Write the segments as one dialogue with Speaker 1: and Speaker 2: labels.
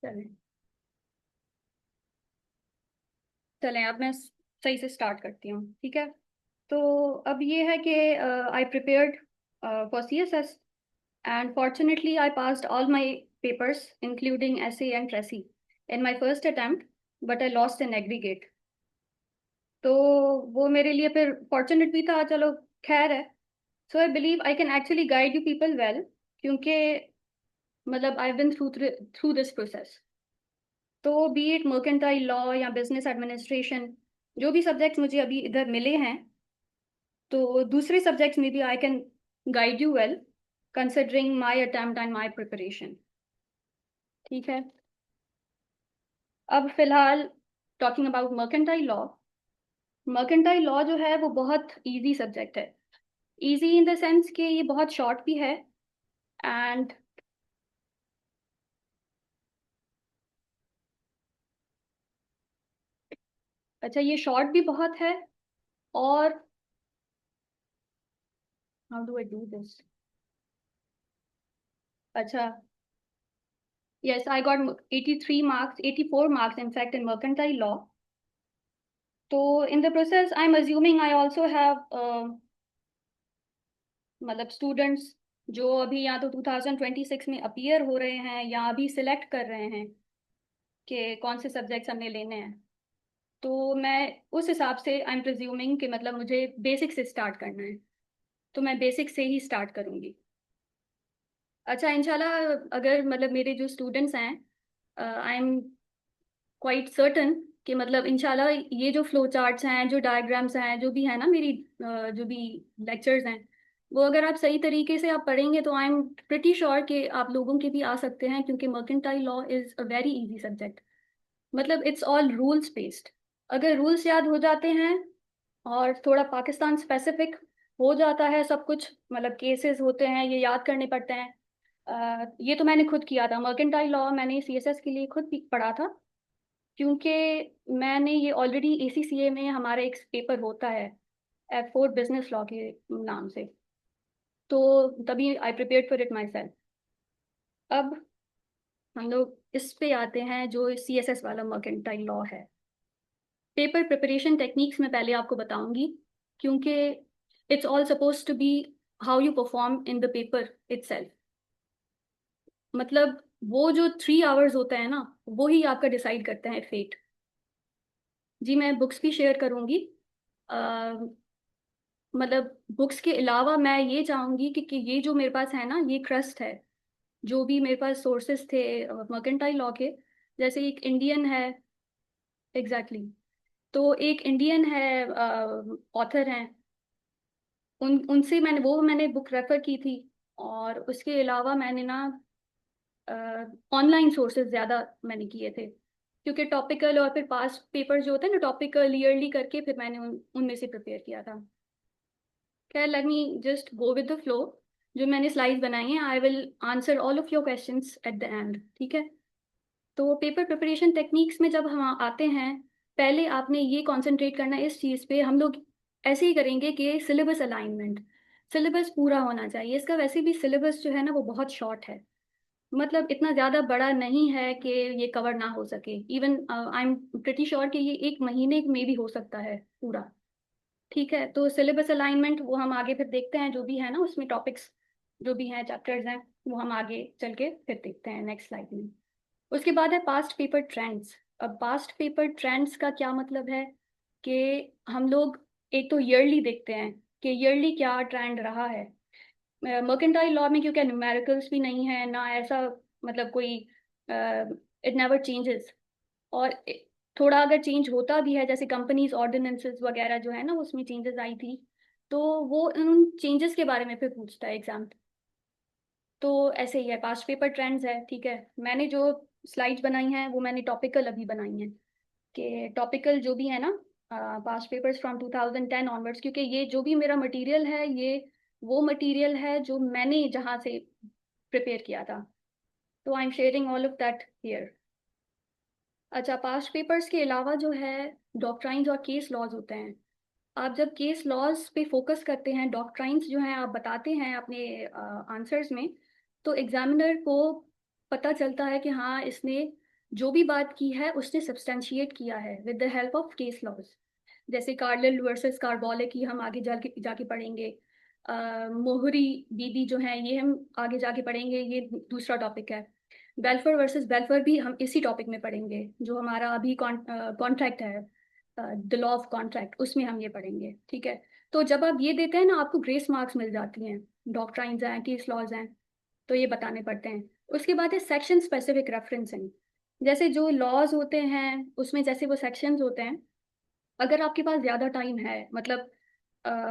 Speaker 1: चलें चलें अब मैं सही से स्टार्ट करती हूँ, ठीक है। तो अब ये है कि आई prepared for CSS and fortunately I passed all my papers including essay and tracy in my first attempt, but I lost in aggregate। तो वो मेरे लिए फिर फॉर्चुनेट भी था, चलो खैर है। So I believe I can actually guide you people well, क्योंकि मतलब I been through through this process. तो बी इट मर्केंटाइल लॉ या बिजनेस एडमिनिस्ट्रेशन, जो भी सब्जेक्ट्स मुझे अभी इधर मिले हैं, तो दूसरे सब्जेक्ट्स में भी I can guide you well considering my attempt and my preparation, ठीक है। अब फिलहाल talking about mercantile law. Mercantile law जो है वो बहुत इजी सब्जेक्ट है। इजी इन द सेंस कि ये बहुत शॉर्ट भी है एंड अच्छा, ये शॉर्ट भी बहुत है। और how do I do this? अच्छा, yes, I got 83 marks, 84 marks in fact in mercantile law. So in the process I'm assuming I also have मतलब स्टूडेंट्स जो अभी या तो 2026 में अपीयर हो रहे हैं या अभी सिलेक्ट कर रहे हैं कि कौन से सब्जेक्ट्स हमने लेने हैं। तो मैं उस हिसाब से आई एम प्रिज्यूमिंग कि मतलब मुझे बेसिक से स्टार्ट करना है, तो मैं बेसिक से ही स्टार्ट करूंगी। अच्छा, इंशाल्लाह अगर मतलब मेरे जो स्टूडेंट्स हैं, आई एम क्वाइट सर्टन कि मतलब इंशाल्लाह ये जो फ्लो चार्ट्स हैं, जो डायग्राम्स हैं, जो भी है ना मेरी जो भी लेक्चर्स हैं, वो अगर आप सही तरीके से आप पढ़ेंगे तो आई एम प्रिटी श्योर कि आप लोगों के भी आ सकते हैं, क्योंकि mercantile law is a very easy subject. मतलब इट्स ऑल रूल्स बेस्ड। अगर रूल्स याद हो जाते हैं और थोड़ा पाकिस्तान स्पेसिफिक हो जाता है सब कुछ, मतलब केसेस होते हैं ये याद करने पड़ते हैं। ये तो मैंने खुद किया था, मर्केंटाइल लॉ मैंने CSS के लिए खुद पढ़ा था, क्योंकि मैंने ये ऑलरेडी ACCA में हमारा एक पेपर होता है F4 बिजनेस लॉ के नाम से, तो तभी आई prepared for it my self. अब हम लोग इस पे आते हैं जो CSS वाला मर्केंटाइल लॉ है। पेपर प्रिपरेशन टेक्निक्स में पहले आपको बताऊंगी, क्योंकि it's all suppose to be how you perform in the paper itself. मतलब वो जो 3 आवर्स होता है ना, वो ही आपका डिसाइड करते हैं फेट। जी मैं बुक्स भी शेयर करूंगी। मतलब बुक्स के अलावा मैं ये चाहूंगी कि ये जो मेरे पास है ना, ये ट्रस्ट है, जो भी मेरे पास सोर्सेस थे मर्केंटाइल लॉ के। जैसे एक इंडियन है, एग्जैक्टली exactly, तो एक इंडियन है ऑथर हैं, उनसे मैंने बुक रेफर की थी। और उसके अलावा मैंने ना ऑनलाइन सोर्सेज ज़्यादा मैंने किए थे, क्योंकि टॉपिकल और फिर पास पेपर जो होते हैं ना टॉपिकल ईयरली करके, फिर मैंने उनमें से प्रिपेयर किया था। खैर let me just go with the flow. जो मैंने स्लाइड्स बनाई हैं I will answer all of your questions at the end, ठीक है। तो पेपर प्रिपरेशन टेक्निक्स में जब हम आते हैं, पहले आपने ये कंसंट्रेट करना है इस चीज़ पे। हम लोग ऐसे ही करेंगे कि सिलेबस अलाइनमेंट, सिलेबस पूरा होना चाहिए। इसका वैसे भी सिलेबस जो है ना वो बहुत शॉर्ट है, मतलब इतना ज़्यादा बड़ा नहीं है कि ये कवर ना हो सके। Even I am pretty sure कि ये 1 महीने में भी हो सकता है पूरा, ठीक है। तो सिलेबस अलाइनमेंट वो हम आगे फिर देखते हैं, जो भी है ना उसमें टॉपिक्स जो भी हैं, चैप्टर्स हैं, वो हम आगे चल के फिर देखते हैं नेक्स्ट स्लाइड में। उसके बाद है पास्ट पेपर ट्रेंड्स। अब पास्ट पेपर ट्रेंड्स का क्या मतलब है कि हम लोग एक तो ईयरली देखते हैं कि ईयरली क्या ट्रेंड रहा है। मर्केंटाइल लॉ में क्योंकि न्यूमेरिकल्स भी नहीं है ना ऐसा, मतलब कोई इट नेवर चेंजेस। और थोड़ा अगर चेंज होता भी है, जैसे कंपनीज ऑर्डिनेंसेस वगैरह जो है ना उसमें चेंजेस आई थी, तो वो उन चेंजेस के बारे में फिर पूछता है एग्जाम। तो ऐसे ही है, पास्ट पेपर ट्रेंड्स है, ठीक है। मैंने जो स्लाइड्स बनाई हैं वो मैंने टॉपिकल अभी बनाई हैं, कि टॉपिकल जो भी है ना पास्ट पेपर्स फ्रॉम 2010 ऑनवर्ड्स, क्योंकि ये जो भी मेरा मटेरियल है ये वो मटेरियल है जो मैंने जहाँ से प्रिपेयर किया था। तो I am sharing all of that here. अच्छा, पास्ट पेपर्स के अलावा जो है डॉक्ट्राइंस और केस लॉज होते हैं। आप जब केस लॉज पे फोकस करते हैं, डॉक्ट्राइंस जो हैं आप बताते हैं अपने आंसर्स में, तो एग्जामिनर को पता चलता है कि हाँ इसने जो भी बात की है उसने सब्सटेंशिएट किया है with the help of case laws. जैसे कार्लिल वर्सेस कार्बोलिक, ये हम आगे जाके जाके पढ़ेंगे। मोहरी दीदी जो है ये हम आगे जाके पढ़ेंगे, ये दूसरा टॉपिक है। बेल्फर वर्सेस बेल्फर भी हम इसी टॉपिक में पढ़ेंगे, जो हमारा अभी कॉन्ट्रैक्ट है, द लॉ ऑफ कॉन्ट्रैक्ट, उसमें हम ये पढ़ेंगे। ठीक है। तो जब आप ये देते हैं ना, आपको ग्रेस मार्क्स मिल जाती हैं, डॉक्ट्राइंस हैं, केस लॉज हैं, तो ये बताने पड़ते हैं। उसके बाद है सेक्शन स्पेसिफिक रेफरेंसिंग। जैसे जो लॉज होते हैं उसमें जैसे वो सेक्शंस होते हैं, अगर आपके पास ज़्यादा टाइम है, मतलब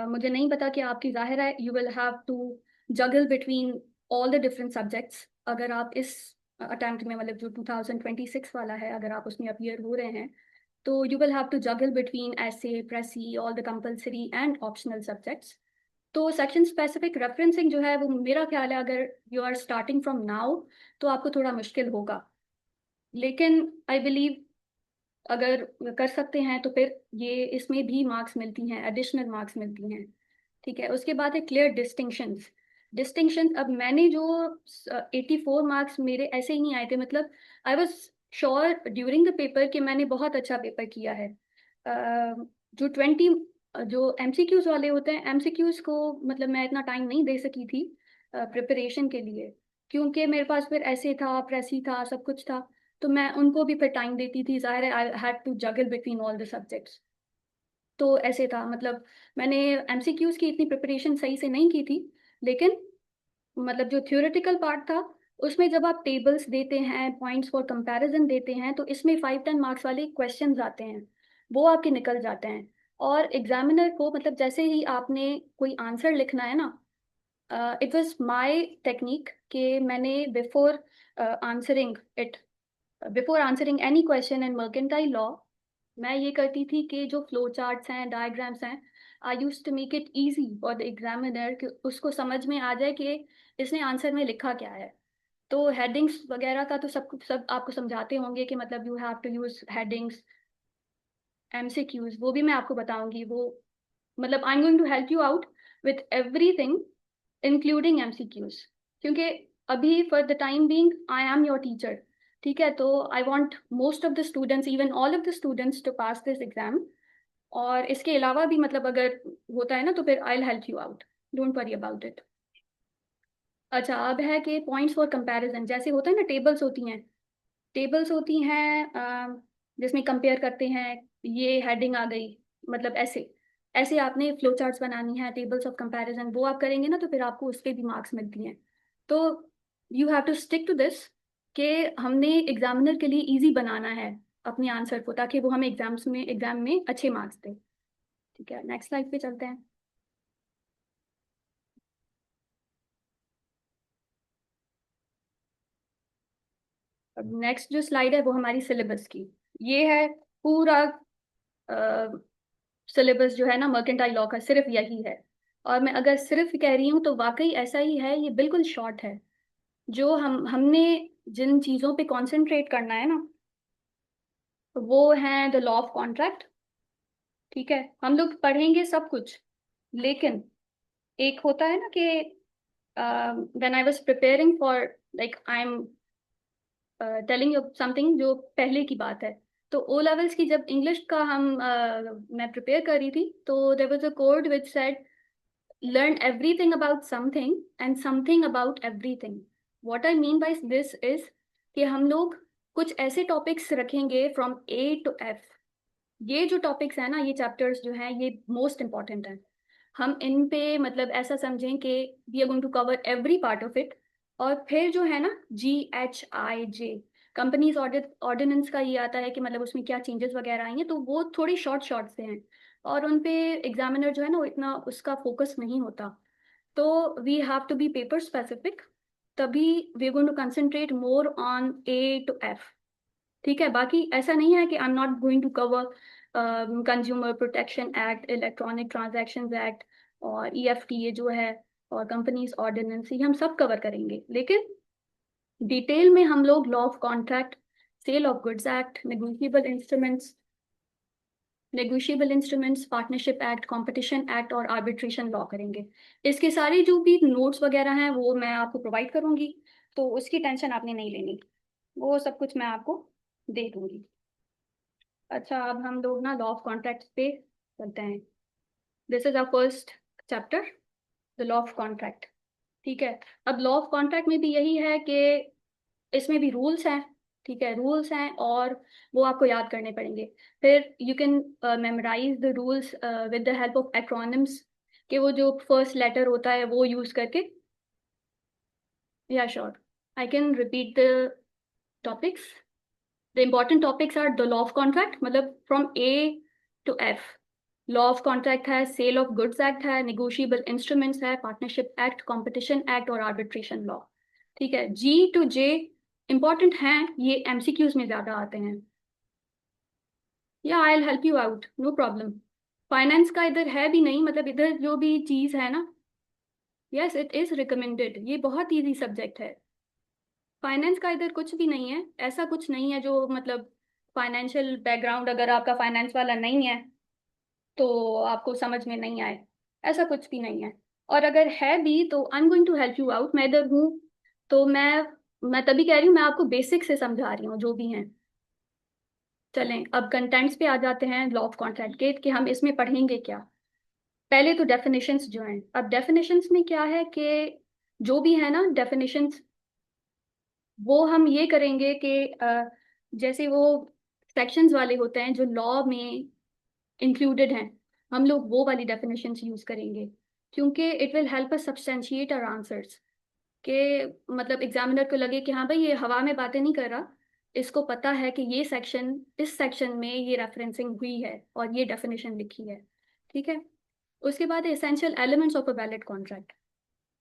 Speaker 1: मुझे नहीं पता कि आपकी, जाहिर है you will have to juggle between all the different subjects. अगर आप इस अटेम्प्ट में, मतलब जो 2026 वाला है, अगर आप उसमें अपीयर हो रहे हैं, तो you will have to juggle between essay, precis, all the compulsory and optional subjects. तो सेक्शन स्पेसिफिक रेफरेंसिंग जो है वो, मेरा ख्याल है अगर you are starting from now तो आपको थोड़ा मुश्किल होगा, लेकिन आई बिलीव अगर कर सकते हैं तो फिर ये इसमें भी मार्क्स मिलती हैं, एडिशनल मार्क्स मिलती हैं। ठीक है। उसके बाद है क्लियर डिस्टिंक्शंस। डिस्टिंक्शन, अब मैंने जो 84 मार्क्स मेरे ऐसे ही नहीं आए थे, मतलब I was sure during the paper कि मैंने बहुत अच्छा पेपर किया है। जो 20, जो एमसीक्यूज वाले होते हैं, एमसीक्यूज को मतलब मैं इतना टाइम नहीं दे सकी थी प्रिपरेशन के लिए, क्योंकि मेरे पास फिर ऐसे था, प्रेसी था, सब कुछ था, तो मैं उनको भी फिर टाइम देती थी, जाहिर है I had to juggle between all the subjects. तो ऐसे था, मतलब मैंने एमसीक्यूज की इतनी प्रिपरेशन सही से नहीं की थी, लेकिन मतलब जो थ्योरेटिकल पार्ट था उसमें जब आप टेबल्स देते हैं, पॉइंट्स फॉर कंपैरिजन देते हैं, तो इसमें 5-10 मार्क्स वाले क्वेश्चंस आते हैं, वो आपके निकल जाते हैं। और एग्जामिनर को, मतलब जैसे ही आपने कोई आंसर लिखना है ना, इट वाज माय टेक्निक कि मैंने answering it before answering any question in mercantile law, मैं ये करती थी कि जो फ्लो चार्ट्स हैं, डायग्राम्स हैं, I use to make it easy for the examiner कि उसको समझ में आ जाए कि इसने आंसर में लिखा क्या है। तो हेडिंग्स वगैरह का तो सब आपको समझाते होंगे कि मतलब you have to use headings. MCQs वो भी मैं आपको बताऊंगी, वो मतलब I am going to help you out with everything including MCQs, क्योंकि अभी for the time being I am your teacher. ठीक है। तो I want most of the students, even all of the students, to pass this exam. और इसके अलावा भी मतलब अगर होता है ना, तो फिर आई will help you out, don't worry about it. अच्छा, अब है कि पॉइंट्स फॉर कंपैरिजन, जैसे होता है ना, टेबल्स होती हैं जिसमें कंपेयर करते हैं, ये हेडिंग आ गई, मतलब ऐसे ऐसे आपने फ्लो चार्ट्स बनानी है, टेबल्स ऑफ कंपैरिजन, वो आप करेंगे ना, तो फिर आपको उस पर भी मार्क्स मिलती हैं। तो you have to stick to this, कि हमने एग्जामिनर के लिए इजी बनाना है अपने आंसर को, ताकि वो हमें एग्जाम में अच्छे मार्क्स दे। ठीक है, नेक्स्ट स्लाइड पे चलते हैं। अब नेक्स्ट जो स्लाइड है वो हमारी सिलेबस की, ये है पूरा सिलेबस जो है ना मर्केंटाइल लॉ का, सिर्फ यही है। और मैं अगर सिर्फ कह रही हूँ तो वाकई ऐसा ही है, ये बिल्कुल शॉर्ट है। जो हमने जिन चीज़ों पे कंसंट्रेट करना है ना, वो है द लॉ ऑफ कॉन्ट्रैक्ट। ठीक है। हम लोग पढ़ेंगे सब कुछ, लेकिन एक होता है ना कि when I was preparing for, like I am telling you something जो पहले की बात है। तो ओ लेवल्स की जब इंग्लिश का मैं प्रिपेयर कर रही थी, तो there was a code which said learn everything about something and something about everything. What I mean by this is कि हम लोग कुछ ऐसे टॉपिक्स रखेंगे फ्रॉम ए टू एफ। ये जो टॉपिक्स हैं ना, ये चैप्टर्स जो हैं, ये मोस्ट इंपॉर्टेंट हैं। हम इन पे मतलब ऐसा समझें कि we are going to cover every part of it. और फिर जो है ना, GHIJ, कंपनीज ऑडिट ऑर्डिनेंस का ये आता है कि मतलब उसमें क्या चेंजेस वगैरह आई हैं, तो वो थोड़ी शॉर्ट शॉर्ट से हैं, और उन पे एग्जामिनर जो है ना वो इतना उसका फोकस नहीं होता। तो we have to be paper specific, तभी we are going to concentrate more on A to F. ठीक है। बाकी ऐसा नहीं है कि I am not going to cover consumer protection act, electronic transactions act, और EFTA जो है, और कंपनीज ऑर्डिनेंस, ये हम सब कवर करेंगे, लेकिन डिटेल में हम लोग law of contract, sale of goods act, negotiable instruments, partnership act, competition act और आर्बिट्रेशन लॉ करेंगे। इसके सारे जो भी नोट्स वगैरह हैं वो मैं आपको प्रोवाइड करूंगी, तो उसकी टेंशन आपने नहीं लेनी, वो सब कुछ मैं आपको दे दूंगी। अच्छा, अब हम लोग ना लॉ ऑफ कॉन्ट्रैक्ट पे चलते हैं। This is our first chapter, the law of contract. ठीक है। अब लॉ ऑफ कॉन्ट्रैक्ट में भी यही है कि इसमें भी रूल्स हैं। ठीक है, रूल्स हैं और वो आपको याद करने पड़ेंगे। फिर you can memorise the rules with the help of acronyms, कि वो जो फर्स्ट लेटर होता है वो यूज करके। Yeah sure, I can repeat the topics. The important topics are the law of contract, मतलब from A to F. Law of contract है, sale of goods act है, नेगोशिएबल इंस्ट्रूमेंट्स है, partnership act, competition act और arbitration law. ठीक है, जी to J important हैं, ये MCQs में ज्यादा आते हैं। या I will help you out, no problem. Finance का इधर है भी नहीं, मतलब इधर जो भी चीज है ना, यस इट इज रिकमेंडेड, ये बहुत इजी सब्जेक्ट है। फाइनेंस का इधर कुछ भी नहीं है, ऐसा कुछ नहीं है जो मतलब फाइनेंशियल बैकग्राउंड अगर आपका फाइनेंस वाला नहीं है तो आपको समझ में नहीं आए, ऐसा कुछ भी नहीं है। और अगर है भी तो I am going to help you out, मैं इधर हूँ। तो मैं तभी कह रही हूँ, मैं आपको बेसिक से समझा रही हूँ जो भी हैं। चलें अब कंटेंट्स पे आ जाते हैं लॉ ऑफ कॉन्ट्रैक्ट के, कि हम इसमें पढ़ेंगे क्या। पहले तो डेफिनेशंस जो हैं, अब डेफिनेशंस में क्या है कि जो भी है ना डेफिनेशंस, वो हम ये करेंगे कि जैसे वो सेक्शंस वाले होते हैं जो लॉ में इंक्लूडेड हैं, हम लोग वो वाली डेफिनेशंस यूज करेंगे, क्योंकि it will help us substantiate our answers. कि मतलब एग्जामिनर को लगे कि हाँ भाई ये हवा में बातें नहीं कर रहा, इसको पता है कि ये सेक्शन, इस सेक्शन में ये रेफरेंसिंग हुई है और ये डेफिनेशन लिखी है। ठीक है। उसके बाद essential elements of a valid contract,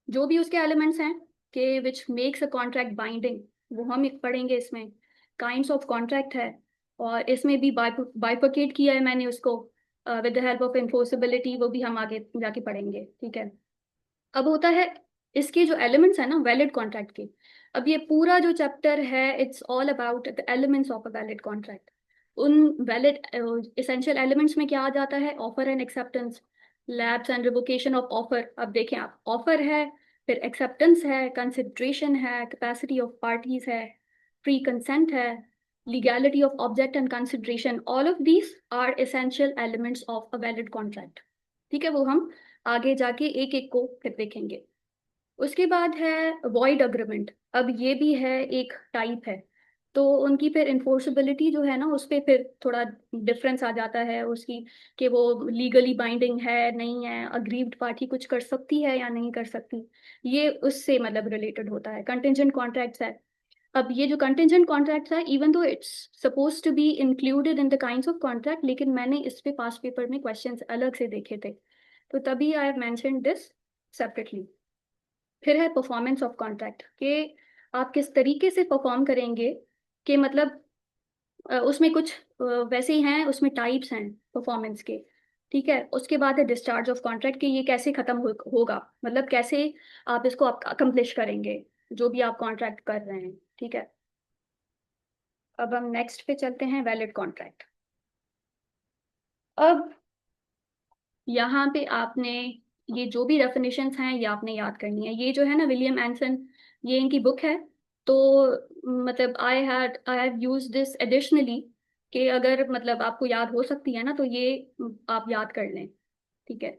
Speaker 1: जो भी उसके एलिमेंट्स हैं कि which makes a contract binding, वो हम एक पढ़ेंगे इसमें। काइंड्स ऑफ कॉन्ट्रैक्ट है, और इसमें भी बाइफरकेट किया है मैंने उसको with the help of enforceability, वो भी हम आगे जाके पढ़ेंगे। ठीक है। अब होता है इसके जो एलिमेंट्स है ना वैलिड कॉन्ट्रैक्ट के, अब ये पूरा जो चैप्टर है it's all about the elements of a valid contract. उन वैलिड एसेंशियल एलिमेंट्स में क्या आ जाता है, offer and acceptance, lapse and revocation of offer. अब देखें आप, ऑफर है, फिर एक्सेप्टेंस है, कंसिडरेशन है, कैपेसिटी ऑफ पार्टीज है, प्री कंसेंट है, legality of object and consideration, all of these are essential elements of a valid contract. ठीक है, वो हम आगे जाके एक एक को फिर देखेंगे। उसके बाद है वॉइड अग्रीमेंट, अब ये भी है एक टाइप है, तो उनकी फिर इन्फोर्सेबिलिटी जो है ना उस पर फिर थोड़ा डिफरेंस आ जाता है उसकी, कि वो लीगली बाइंडिंग है नहीं है, अग्रीव्ड पार्टी कुछ कर सकती है या नहीं कर सकती, ये उससे मतलब रिलेटेड होता है। कंटिजेंट कॉन्ट्रैक्ट्स है, अब ये जो कंटिजेंट कॉन्ट्रैक्ट्स है even though it's suppose to be included in the kinds of contract, लेकिन मैंने इस पे पास्ट पेपर में क्वेश्चंस अलग से देखे थे, तो तभी I have mentioned this separately. फिर है परफॉर्मेंस ऑफ कॉन्ट्रैक्ट, कि आप किस तरीके से परफॉर्म करेंगे, कि मतलब उसमें कुछ वैसे ही हैं, उसमें टाइप्स हैं परफॉर्मेंस के। ठीक है। उसके बाद है डिस्चार्ज ऑफ कॉन्ट्रैक्ट, कि ये कैसे खत्म होगा, मतलब कैसे आप इसको अकम्प्लिश करेंगे जो भी आप कॉन्ट्रैक्ट कर रहे हैं। ठीक है। अब हम नेक्स्ट पे चलते हैं, वैलिड कॉन्ट्रैक्ट। अब यहाँ पे आपने ये जो भी डेफिनेशंस हैं ये आपने याद करनी है। ये जो है ना विलियम एंसन, ये इनकी बुक है, तो मतलब I have use this additionally, कि अगर मतलब आपको याद हो सकती है ना तो ये आप याद कर लें। ठीक है।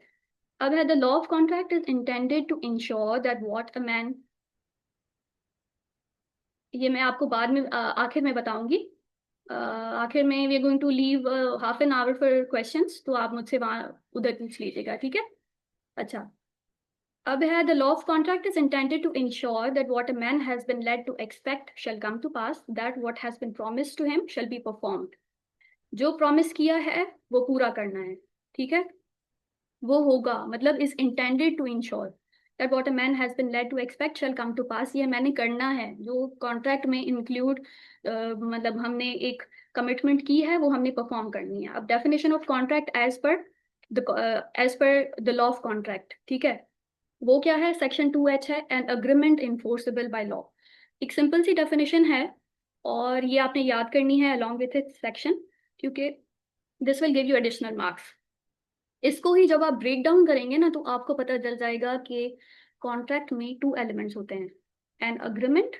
Speaker 1: अब है the law of contract is intended to ensure that what a man, ये मैं आपको बाद में आखिर में बताऊंगी। आखिर में we are going to leave half an hour for questions, तो आप मुझसे वहाँ उधर पूछ लीजिएगा। ठीक है। अच्छा, अब है the law of contract is intended to ensure that what a man has been led to expect shall come to pass, that what has been promised to him shall be performed. जो promise किया है वो पूरा करना है। ठीक है। वो होगा, मतलब is intended to ensure that what a man has been led to expect shall come to pass, ये मैंने करना है जो कॉन्ट्रैक्ट में इंक्लूड, मतलब हमने एक कमिटमेंट की है वो हमने परफॉर्म करनी है। अब definition of contract as per the law of contract. ठीक है। वो क्या है, सेक्शन 2H है, an agreement enforceable by law. एक सिंपल सी डेफिनेशन है, और ये आपने याद करनी है अलॉन्ग विथ इट सेक्शन, क्योंकि this will give you additional marks. इसको ही जब आप ब्रेक डाउन करेंगे ना तो आपको पता चल जाएगा कि कॉन्ट्रैक्ट में 2 एलिमेंट्स होते हैं। एन अग्रीमेंट,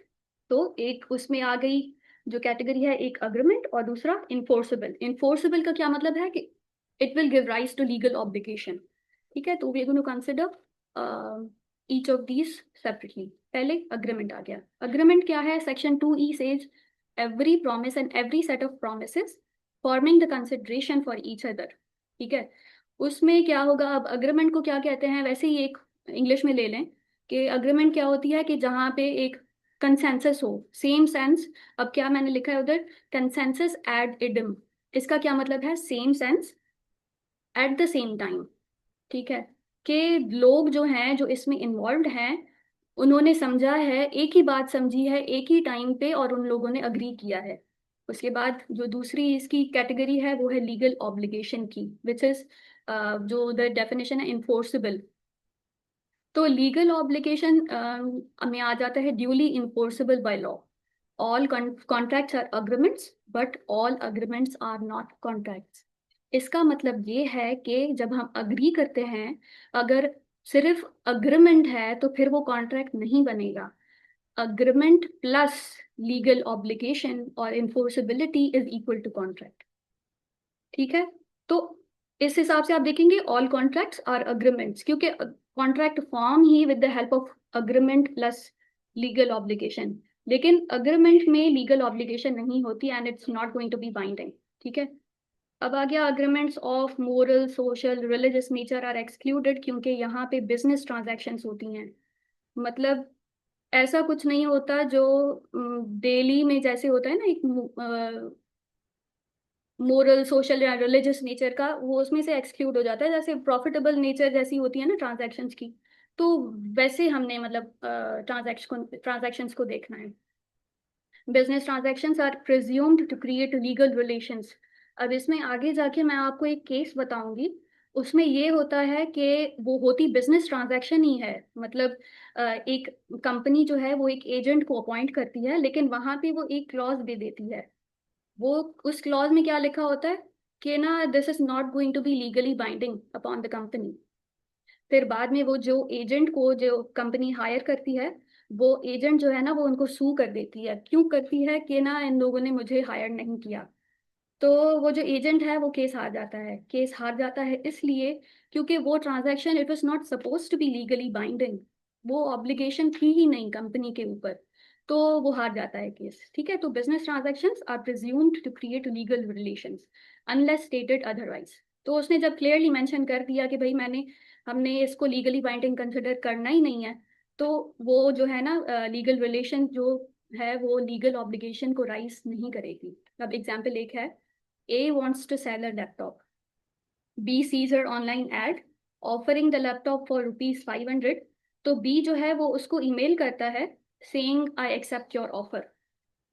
Speaker 1: तो एक उसमें आ गई जो कैटेगरी है, एक अग्रीमेंट और दूसरा इन्फोर्सेबल। इन्फोर्सेबल का क्या मतलब है कि it will give rise to legal obligation. ठीक है, तो we are going to consider each of these separately. पहले अग्रीमेंट आ गया। अग्रीमेंट क्या है? Section 2E says every promise and every set of promises forming the consideration for each other. ठीक है, उसमें क्या होगा? अब अग्रीमेंट को क्या कहते हैं? वैसे ही एक इंग्लिश में ले लें कि अग्रीमेंट क्या होती है कि जहाँ पे एक कंसेंसस हो, सेम सेंस। अब क्या मैंने लिखा है उधर? Consensus ad idem. इसका क्या मतलब है? Same sense at the same time. ठीक है, कि लोग जो हैं, जो इसमें इन्वॉल्व हैं, उन्होंने समझा है, एक ही बात समझी है एक ही टाइम पे, और उन लोगों ने अग्री किया है। उसके बाद जो दूसरी इसकी कैटेगरी है वो है लीगल ऑब्लिगेशन की, विच इज जो द डेफिनेशन है इन्फोर्सेबल। तो लीगल ऑब्लिगेशन में आ जाता है duly enforceable by law. All contracts are agreements but all agreements are not contracts. इसका मतलब ये है कि जब हम अग्री करते हैं, अगर सिर्फ अग्रीमेंट है तो फिर वो कॉन्ट्रैक्ट नहीं बनेगा। अग्रीमेंट प्लस लीगल ऑब्लिगेशन और enforceability is equal to contract. ठीक है, तो इस हिसाब से आप देखेंगे ऑल कॉन्ट्रैक्ट्स आर अग्रीमेंट्स, क्योंकि कॉन्ट्रैक्ट फॉर्म ही with the help of agreement plus legal obligation. लेकिन अग्रीमेंट में लीगल ऑब्लिगेशन नहीं होती and it's not going to be binding. ठीक है, अब आ गया agreements of moral, social, religious nature are excluded, क्योंकि यहाँ पे बिजनेस ट्रांजैक्शंस होती हैं। मतलब ऐसा कुछ नहीं होता जो डेली में जैसे होता है ना, एक मोरल, सोशल या रिलीजियस नेचर का, वो उसमें से एक्सक्लूड हो जाता है। जैसे प्रॉफिटेबल नेचर जैसी होती है ना ट्रांजैक्शंस की, तो वैसे हमने मतलब ट्रांजैक्शंस को देखना है। Business transactions are presumed to create legal relations. अब इसमें आगे जाके मैं आपको एक केस बताऊंगी, उसमें ये होता है कि वो होती बिजनेस ट्रांजैक्शन ही है। मतलब एक कंपनी जो है वो एक एजेंट को अपॉइंट करती है, लेकिन वहां पे वो एक क्लॉज दे देती है। वो उस क्लॉज में क्या लिखा होता है कि ना, this is not going to be legally binding upon the company. फिर बाद में वो जो एजेंट को जो कंपनी हायर करती है, वो एजेंट जो है ना वो उनको सू कर देती है। क्यों करती है? कि ना, इन लोगों ने मुझे हायर नहीं किया। तो वो जो एजेंट है वो केस हार जाता है। केस हार जाता है इसलिए क्योंकि वो transaction it was not suppose to be legally binding. वो ऑब्लिगेशन थी ही नहीं कंपनी के ऊपर, तो वो हार जाता है केस। ठीक है, तो business transactions are presumed to create legal relations unless stated otherwise. तो उसने जब क्लियरली मेंशन कर दिया कि भाई हमने इसको लीगली बाइंडिंग कंसिडर करना ही नहीं है, तो वो जो है ना लीगल रिलेशन जो है वो लीगल ऑब्लिगेशन को राइज नहीं करेगी। अब एग्जाम्पल एक है, A wants to sell a laptop. B sees her online ad offering the laptop for rupees 500. तो B जो है वो उसको ईमेल करता है saying I accept your offer.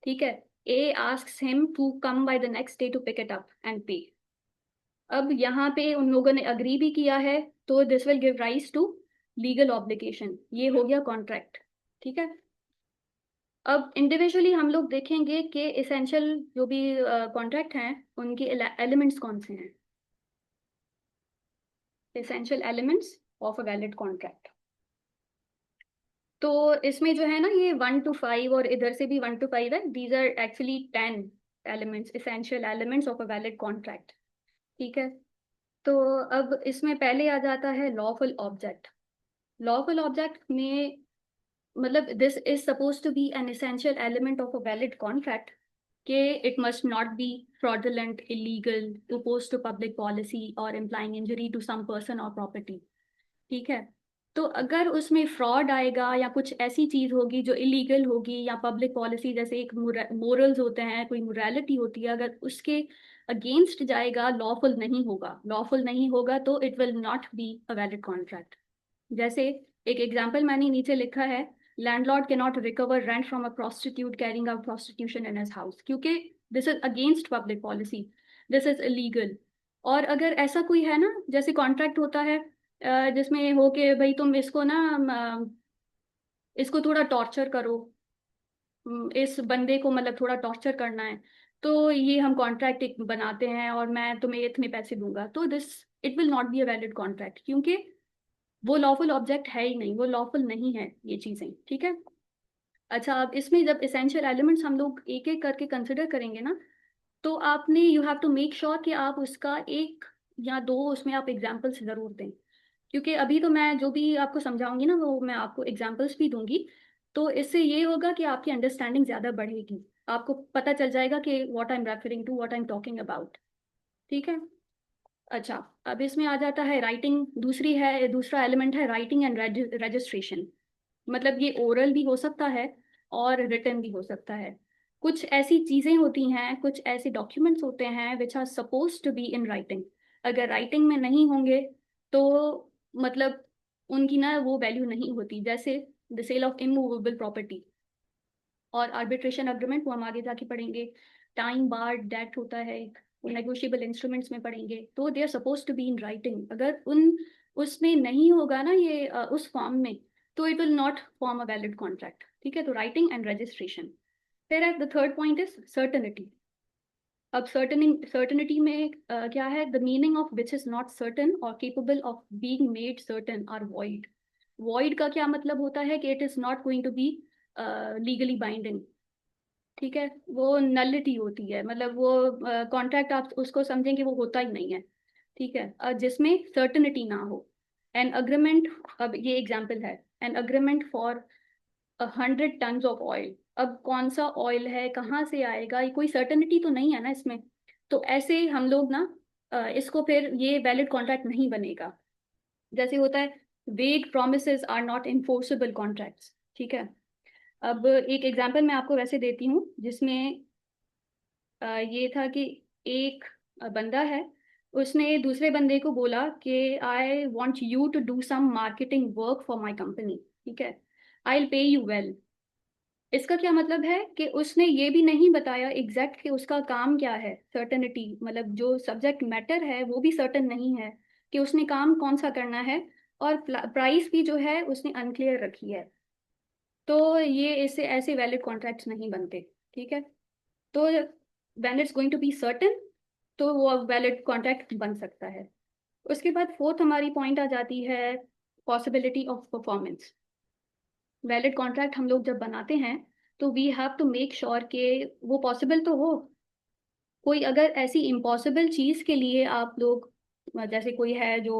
Speaker 1: ठीक है, A asks him to come by the next day to pick it up and pay. अब यहाँ पे उन लोगों ने अग्री भी किया है, तो this will give rise to legal obligation. ये हो गया कॉन्ट्रैक्ट। ठीक है, अब इंडिविजुअली हम लोग देखेंगे कि इसेंशियल जो भी कॉन्ट्रैक्ट हैं उनके एलिमेंट्स कौन से हैं। essential elements of a valid contract। तो इसमें जो है ना ये 1 to 5 और इधर से भी 1 to 5 है। These are actually 10 elements, essential elements of a valid contract। ठीक है, तो अब इसमें पहले आ जाता है लॉफुल ऑब्जेक्ट। लॉफुल ऑब्जेक्ट में मतलब this is suppose to be an essential element of a valid contract कि it must not be fraudulent, illegal, opposed to public policy or implying injury to some person or property। ठीक है, तो अगर उसमें fraud आएगा या कुछ ऐसी चीज होगी जो इलीगल होगी या पब्लिक पॉलिसी, जैसे एक मोरल्स होते हैं, कोई मोरालिटी होती है, अगर उसके अगेंस्ट जाएगा, लॉफुल नहीं होगा। लॉफुल नहीं होगा तो it will not be a valid contract. जैसे एक एग्जाम्पल मैंने नीचे लिखा है, landlord can not recover rent from a prostitute carrying out prostitution in his house, क्योंकि this is against public policy, this is illegal. और अगर ऐसा कोई है ना, जैसे कॉन्ट्रैक्ट होता है जिसमें हो के भाई तुम इसको ना इसको थोड़ा टॉर्चर करो, इस बंदे को मतलब थोड़ा टॉर्चर करना है, तो ये हम कॉन्ट्रैक्ट एक बनाते हैं और मैं तुम्हें इतने पैसे दूंगा, तो this it will not be a valid contract, क्योंकि वो लॉफुल ऑब्जेक्ट है ही नहीं, वो लॉफुल नहीं है ये चीजें। ठीक है, अच्छा, अब इसमें जब इसेंशियल एलिमेंट्स हम लोग एक एक करके कंसिडर करेंगे ना, तो आपने you have to make sure कि आप उसका एक या दो उसमें आप एग्जाम्पल्स जरूर दें, क्योंकि अभी तो मैं जो भी आपको समझाऊंगी ना वो मैं आपको एग्जाम्पल्स भी दूंगी। तो इससे ये होगा कि आपकी अंडरस्टैंडिंग ज़्यादा बढ़ेगी, आपको पता चल जाएगा कि what I am referring to, what I am talking about. ठीक है। अच्छा, अब इसमें आ जाता है राइटिंग, दूसरा एलिमेंट है राइटिंग एंड रजिस्ट्रेशन। मतलब ये ओरल भी हो सकता है और रिटन भी हो सकता है। कुछ ऐसी चीज़ें होती हैं, कुछ ऐसे डॉक्यूमेंट्स होते हैं which are suppose to be in writing, अगर राइटिंग में नहीं होंगे तो मतलब उनकी ना वो वैल्यू नहीं होती, जैसे the sale of immovable property और आर्बिट्रेशन अग्रीमेंट, वो हम आगे जाके पढ़ेंगे। टाइम बार्ड डेट होता है एक, नेगोशिएबल इंस्ट्रूमेंट्स में पढ़ेंगे, तो they are suppose to be in writing. अगर उन उसमें नहीं होगा ना ये उस फॉर्म में, तो it will not form a valid contract. ठीक है, तो राइटिंग एंड रजिस्ट्रेशन। फिर the third point is certainty. अब सर्टनिटी में क्या है, the meaning of which is not certain और capable of being made certain are void. Void का क्या मतलब होता है कि it is not going to be legally binding. ठीक है, वो नलिटी होती है, मतलब वो कॉन्ट्रैक्ट आप उसको समझें कि वो होता ही नहीं है। ठीक है, जिसमें सर्टनिटी ना हो। एन अग्रीमेंट, अब ये एग्जाम्पल है, an agreement for 100 tons of oil. अब कौन सा ऑयल है, कहाँ से आएगा, ये कोई सर्टनिटी तो नहीं है ना इसमें। तो ऐसे हम लोग ना इसको फिर ये वैलिड कॉन्ट्रैक्ट नहीं बनेगा। जैसे होता है vague promises are not enforceable contracts. ठीक है, अब एक एग्जांपल मैं आपको वैसे देती हूँ जिसमें ये था कि एक बंदा है, उसने दूसरे बंदे को बोला कि I want you to do some marketing work for my company. ठीक है, I will pay you well. इसका क्या मतलब है कि उसने ये भी नहीं बताया एग्जैक्ट कि उसका काम क्या है। सर्टनिटी मतलब जो सब्जेक्ट मैटर है वो भी सर्टन नहीं है कि उसने काम कौन सा करना है, और प्राइस भी जो है उसने अनक्लियर रखी है। तो ये इससे ऐसे वैलिड कॉन्ट्रैक्ट्स नहीं बनते। ठीक है, तो when it's going to be certain, तो वो वैलिड कॉन्ट्रैक्ट बन सकता है। उसके बाद फोर्थ हमारी पॉइंट आ जाती है possibility of performance. Valid contract हम लोग जब बनाते हैं तो we have to make sure कि वो पॉसिबल तो हो। कोई अगर ऐसी इम्पॉसिबल चीज़ के लिए आप लोग जैसे कोई है जो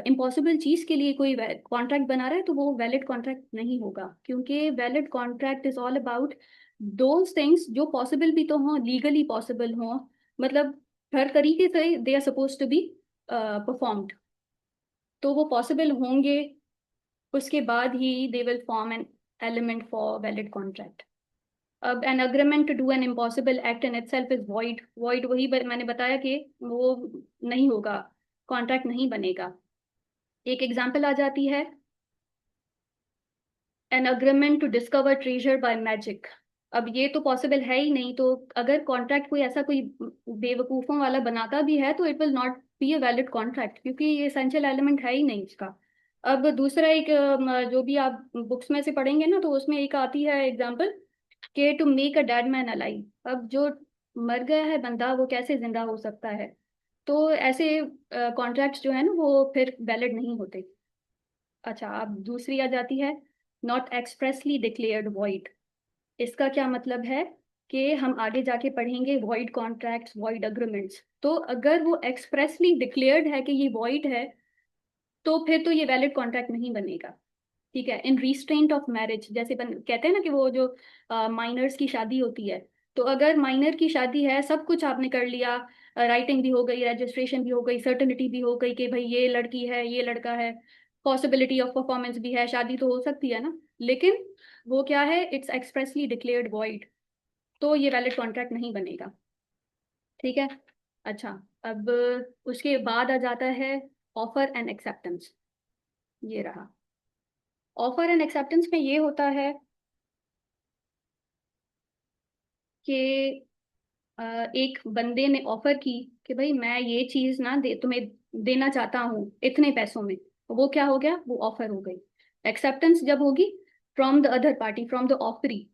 Speaker 1: इम्पॉसिबल चीज़ के लिए कोई कॉन्ट्रैक्ट बना रहा है, तो वो वैलिड कॉन्ट्रैक्ट नहीं होगा, क्योंकि valid contract is all about those things जो पॉसिबल भी तो हों, लीगली पॉसिबल हों, मतलब हर तरीके से they are suppose to be performed. तो वो पॉसिबल होंगे, उसके बाद ही they will form an element for valid contract. अब an agreement to do an impossible act in itself is void. Void वही मैंने बताया कि वो नहीं होगा, कॉन्ट्रैक्ट नहीं बनेगा। एक एग्जांपल आ जाती है an agreement to discover treasure by magic. अब ये तो पॉसिबल है ही नहीं, तो अगर कॉन्ट्रैक्ट कोई ऐसा कोई बेवकूफ़ों वाला बनाता भी है तो it will not be a valid contract, क्योंकि ये एसेंशियल एलिमेंट है ही नहीं इसका। अब दूसरा एक जो भी आप बुक्स में से पढ़ेंगे ना, तो उसमें एक आती है एग्जांपल कि to make a dead man alive. अब जो मर गया है बंदा वो कैसे जिंदा हो सकता है। तो ऐसे कॉन्ट्रैक्ट्स जो है ना वो फिर वैलिड नहीं होते। अच्छा, अब दूसरी आ जाती है नॉट एक्सप्रेसली डिक्लेयर्ड वॉइड। इसका क्या मतलब है कि हम आगे जाके पढ़ेंगे वॉइड कॉन्ट्रैक्ट्स, वॉइड अग्रीमेंट्स। तो अगर वो एक्सप्रेसली डिक्लेयर्ड है कि ये वॉइड है, तो फिर तो ये वैलिड कॉन्ट्रैक्ट नहीं बनेगा। ठीक है, इन रिस्ट्रेंट ऑफ मैरिज, जैसे कहते हैं ना कि वो जो माइनर्स की शादी होती है, तो अगर माइनर की शादी है, सब कुछ आपने कर लिया, राइटिंग भी हो गई, रजिस्ट्रेशन भी हो गई, सर्टिनिटी भी हो गई कि भाई ये लड़की है ये लड़का है, पॉसिबिलिटी ऑफ परफॉर्मेंस भी है, शादी तो हो सकती है ना, लेकिन वो क्या है, इट्स एक्सप्रेसली डिक्लेयर्ड वॉइड, तो ये वैलिड कॉन्ट्रैक्ट नहीं बनेगा। ठीक है। अच्छा, अब उसके बाद आ जाता है ऑफर एंड एक्सेप्टेंस। ये रहा, ऑफर एंड एक्सेप्टेंस में ये होता है कि एक बंदे ने ऑफर की कि भाई मैं ये चीज ना दे तुम्हें देना चाहता हूँ इतने पैसों में, वो क्या हो गया, वो ऑफर हो गई। एक्सेप्टेंस जब होगी from the other party, from the offeree.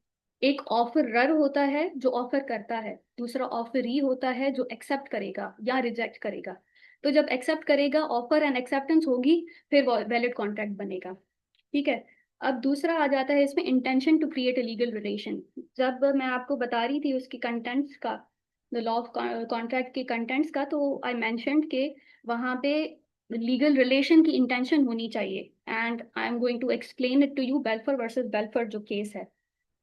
Speaker 1: एक ऑफरर होता है जो ऑफर करता है, दूसरा ऑफरी होता है जो एक्सेप्ट करेगा या रिजेक्ट करेगा। तो जब एक्सेप्ट करेगा, ऑफर एंड एक्सेप्टेंस होगी, फिर वैलिड कॉन्ट्रैक्ट बनेगा। ठीक है। अब दूसरा आ जाता है इसमें intention to create a legal relation. जब मैं आपको बता रही थी उसकी कंटेंट्स का, द लॉ ऑफ कॉन्ट्रैक्ट के कंटेंट्स का, तो आई मेंशन्ड के वहाँ पे लीगल रिलेशन की इंटेंशन होनी चाहिए। And I am going to explain it to you, Balfour versus Balfour जो केस है,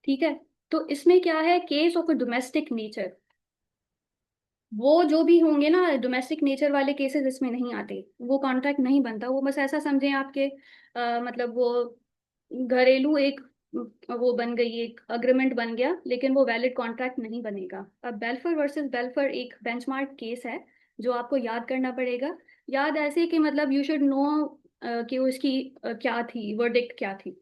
Speaker 1: ठीक है। तो इसमें क्या है, case of a domestic nature, वो जो भी होंगे ना डोमेस्टिक नेचर वाले केसेस इसमें नहीं आते, वो कॉन्ट्रैक्ट नहीं बनता। वो बस ऐसा समझें आपके मतलब वो घरेलू एक वो बन गई, एक अग्रीमेंट बन गया, लेकिन वो वैलिड कॉन्ट्रैक्ट नहीं बनेगा। अब बेल्फर वर्सेस बेल्फर एक बेंचमार्क केस है जो आपको याद करना पड़ेगा। याद ऐसे कि मतलब यू शुड नो कि उसकी क्या थी, वर्डिक्ट क्या थी।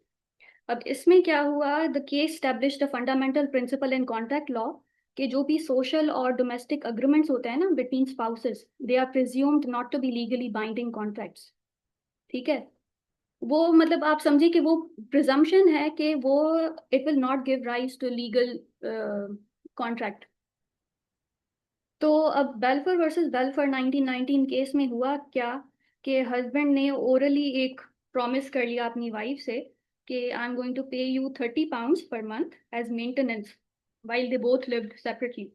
Speaker 1: अब इसमें क्या हुआ, the case establish the fundamental principle in contract law कि जो भी सोशल और डोमेस्टिक अग्रीमेंट्स होते हैं ना between spouses, they are presumed not to be legally binding contracts, ठीक है। वो मतलब आप समझिए कि वो प्रिजम्पशन है कि वो it will not give rise to legal contract. तो अब बेल्फर वर्सेस बेल्फर 1919 केस में हुआ क्या कि हस्बैंड ने ओरली एक प्रॉमिस कर लिया अपनी वाइफ से कि I am going to pay you 30 pounds per month as maintenance while they both lived separately.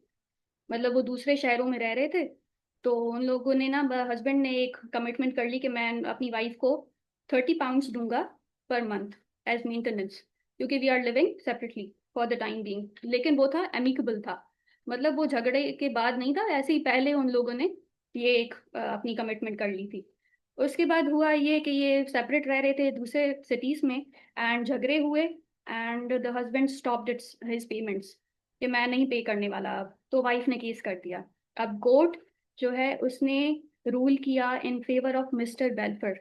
Speaker 1: मतलब वो दूसरे शहरों में रह रहे थे, तो उन लोगों ने ना, हस्बैंड ने एक कमिटमेंट कर ली कि मैं अपनी वाइफ को 30 पाउंड्स दूंगा पर मंथ एज मेंटेनेंस, क्योंकि we are living separately for the time being. लेकिन वो था एमिकेबल था, मतलब वो झगड़े के बाद नहीं था, ऐसे ही पहले उन लोगों ने ये एक अपनी कमिटमेंट कर ली थी। उसके बाद हुआ ये कि ये सेपरेट रह रहे थे दूसरे सिटीज में, एंड झगड़े हुए, and the husband stopped it's his payments कि मैं नहीं पे करने वाला। अब तो वाइफ ने केस कर दिया। अब कोर्ट जो है उसने रूल किया इन फेवर ऑफ मिस्टर बेल्फर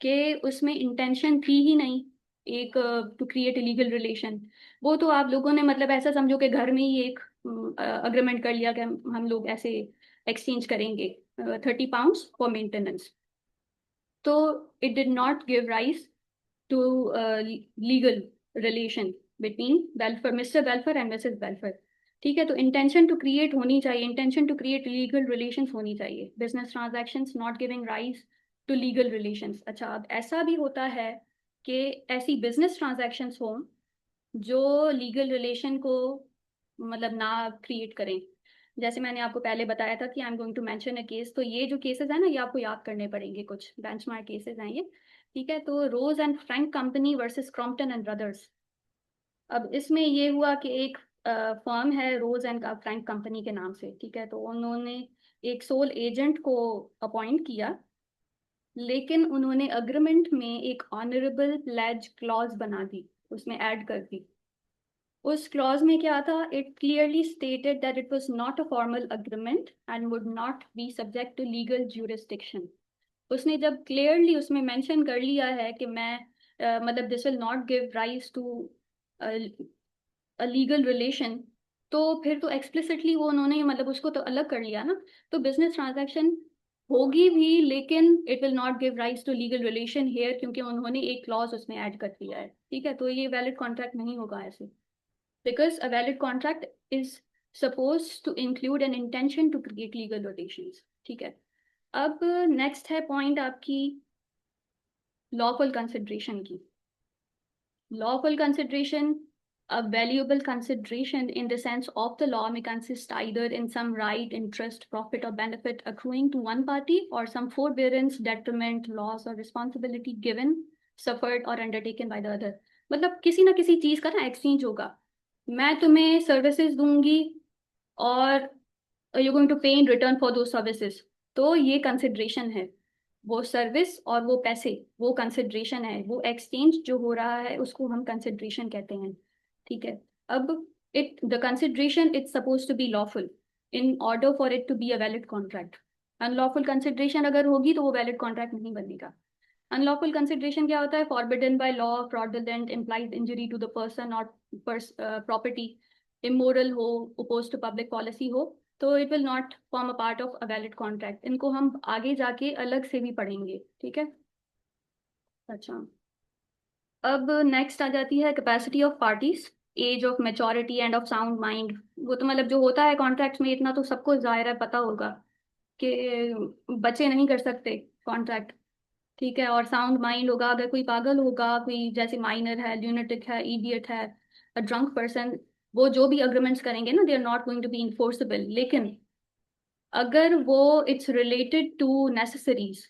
Speaker 1: कि उसमें इंटेंशन थी ही नहीं एक टू क्रिएट लीगल रिलेशन। वो तो आप लोगों ने मतलब ऐसा समझो कि घर में ही एक अग्रीमेंट कर लिया कि हम लोग ऐसे एक्सचेंज करेंगे 30 पाउंड्स फॉर मेंटेनेंस। तो it did not give rise to legal relation between Balfour, mister Balfour and Mrs Balfour, ठीक है। तो इंटेंशन टू क्रिएट होनी चाहिए, intention to create legal relations होनी चाहिए, business transactions not giving rise to legal relations. अच्छा, अब ऐसा भी होता है कि ऐसी बिजनेस ट्रांजैक्शंस हों जो लीगल रिलेशन को मतलब ना क्रिएट करें। जैसे मैंने आपको पहले बताया था कि I am going to mention a case, तो ये जो केसेस है ना ये आपको याद करने पड़ेंगे, कुछ बेंचमार्क केसेस हैं ये, ठीक है। तो Rose and Frank Company versus Crompton and Brothers. अब इसमें ये हुआ कि एक फर्म है रोज एंड फ्रैंक कंपनी के नाम से, ठीक है। तो उन्होंने एक सोल एजेंट को अपॉइंट किया, लेकिन उन्होंने अग्रीमेंट में एक ऑनरेबल प्लेज क्लॉज बना दी, उसमें ऐड कर दी। उस क्लॉज में क्या था, it clearly stated that it was not a formal agreement and would not be subject to legal jurisdiction. उसने जब क्लियरली उसमें मेंशन कर लिया है कि मैं मतलब this will not give rise to a legal relation, तो फिर तो एक्सप्लिसिटली वो उन्होंने मतलब उसको तो अलग कर लिया ना। तो बिजनेस ट्रांजैक्शन होगी भी, लेकिन it will not give rise to legal relation here, क्योंकि उन्होंने एक क्लॉज उसमें ऐड कर दिया है, ठीक है। तो ये वैलिड कॉन्ट्रैक्ट नहीं होगा ऐसे, because a valid contract is suppose to include an intention to create legal relations, ठीक है। अब नेक्स्ट है पॉइंट आपकी लॉफुल कंसिडरेशन की। Lawful consideration, a valuable consideration in the sense of the law, may consist either in some right, interest, profit, or benefit accruing to one party, or some forbearance, detriment, loss, or responsibility given, suffered, or undertaken by the other. मतलब किसी ना किसी चीज का ना exchange होगा, मैं तुम्हें सर्विसेज दूंगी और यू गोइंग टू पे इन रिटर्न फॉर दो सर्विसेज, तो ये कंसिडरेशन है। वो सर्विस और वो पैसे, वो कंसिडरेशन है, वो एक्सचेंज जो हो रहा है उसको हम कंसिडरेशन कहते हैं, ठीक है। अब it the consideration it's suppose to be lawful in order for it to be a valid contract. Unlawful consideration अगर होगी तो वो वैलिड कॉन्ट्रैक्ट नहीं बनेगा। अनलॉफुल कंसिडरेशन क्या होता है, forbidden by law, fraudulent, implies injury to the person और प्रॉपर्टी, इमोरल हो, अपोज टू पब्लिक पॉलिसी हो, तो it will not form a part of a valid contract. इनको हम आगे जाके अलग से भी पढ़ेंगे, ठीक है। अच्छा, अब नेक्स्ट आ जाती है capacity of parties, age of maturity and of sound mind. वो तो मतलब जो होता है कॉन्ट्रैक्ट में, इतना तो सबको जाहिर है पता होगा कि बच्चे नहीं कर सकते कॉन्ट्रैक्ट, ठीक है, और साउंड माइंड होगा। अगर कोई पागल होगा, कोई जैसे माइनर है, ल्यूनेटिक है, इडियट है, अ ड्रंक पर्सन, वो जो भी अग्रीमेंट्स करेंगे ना, they are not going to be enforceable. लेकिन अगर वो इट्स रिलेटेड टू नेसेसरीज,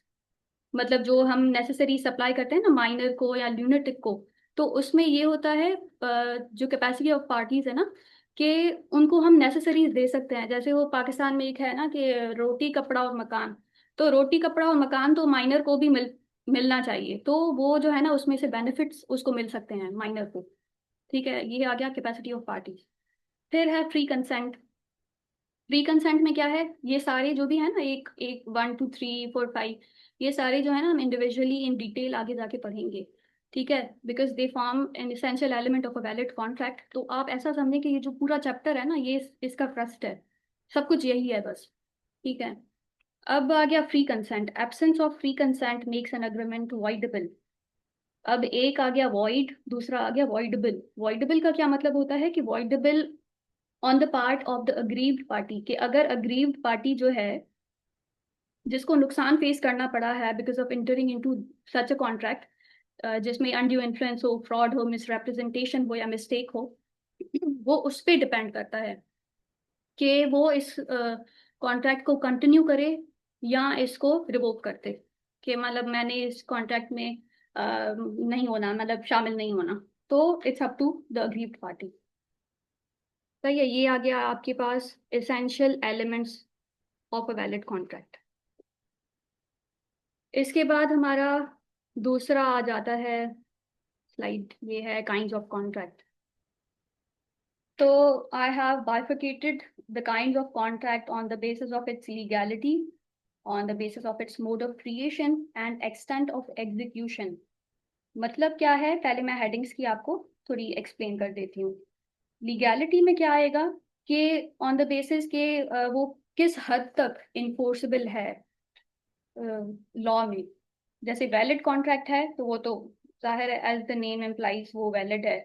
Speaker 1: मतलब जो हम नेसेसरी सप्लाई करते हैं ना माइनर को या ल्यूनेटिक को, तो उसमें ये होता है जो कैपेसिटी ऑफ पार्टीज है ना, कि उनको हम नेसेसरीज दे सकते हैं। जैसे वो पाकिस्तान में एक है ना कि रोटी कपड़ा और मकान, तो रोटी कपड़ा और मकान तो माइनर को भी मिलना चाहिए, तो वो जो है ना उसमें से बेनिफिट्स उसको मिल सकते हैं माइनर को। ठीक है, ये आ गया कैपेसिटी ऑफ पार्टीज। फिर है फ्री कंसेंट। प्री कंसेंट में क्या है, ये सारे जो भी है ना, एक एक 1 2 3 4 5, ये सारे जो है ना हम इंडिविजुअली इन डिटेल आगे जाके पढ़ेंगे। ठीक है, because they form an essential element of a valid contract. तो आप ऐसा समझें कि ये जो पूरा चैप्टर है ना, ये इसका ट्रस्ट है, सब कुछ यही है बस। ठीक है, अब आ गया free consent. Absence of free consent makes an agreement voidable. अब एक आ गया वॉइड, दूसरा आ गया वॉइडेबल। वॉइडेबल का क्या मतलब होता है कि voidable on the part of the aggrieved party, कि अगर अग्रीव्ड पार्टी जो है, जिसको नुकसान फेस करना पड़ा है because of entering into such a contract, जिसमें अनड्यू इन्फ्लुएंस हो, फ्रॉड हो, मिसरेप्रेजेंटेशन हो या मिस्टेक हो, वो उस पर डिपेंड करता है कि वो इस कॉन्ट्रैक्ट को कंटिन्यू करे या इसको रिवोक कर दे। कि मतलब मैंने इस कॉन्ट्रैक्ट में नहीं होना, मतलब शामिल नहीं होना। तो it's up to the aggrieved party. सही है, ये आ गया आपके पास essential elements of a valid contract. इसके बाद हमारा दूसरा आ जाता है स्लाइड, ये है काइंड्स ऑफ कॉन्ट्रैक्ट। तो I have bifurcated the kinds of contract on the basis of its legality, on the basis of its mode of creation and extent of execution. मतलब क्या है, पहले मैं हेडिंग्स की आपको थोड़ी एक्सप्लेन कर देती हूँ। लीगैलिटी में क्या आएगा कि ऑन द बेसिस के वो किस हद तक इन्फोर्सेबल है लॉ में। जैसे वैलिड कॉन्ट्रैक्ट है तो वो तो जाहिर है, एज द नेम एम्प्लाइज वो वैलिड है।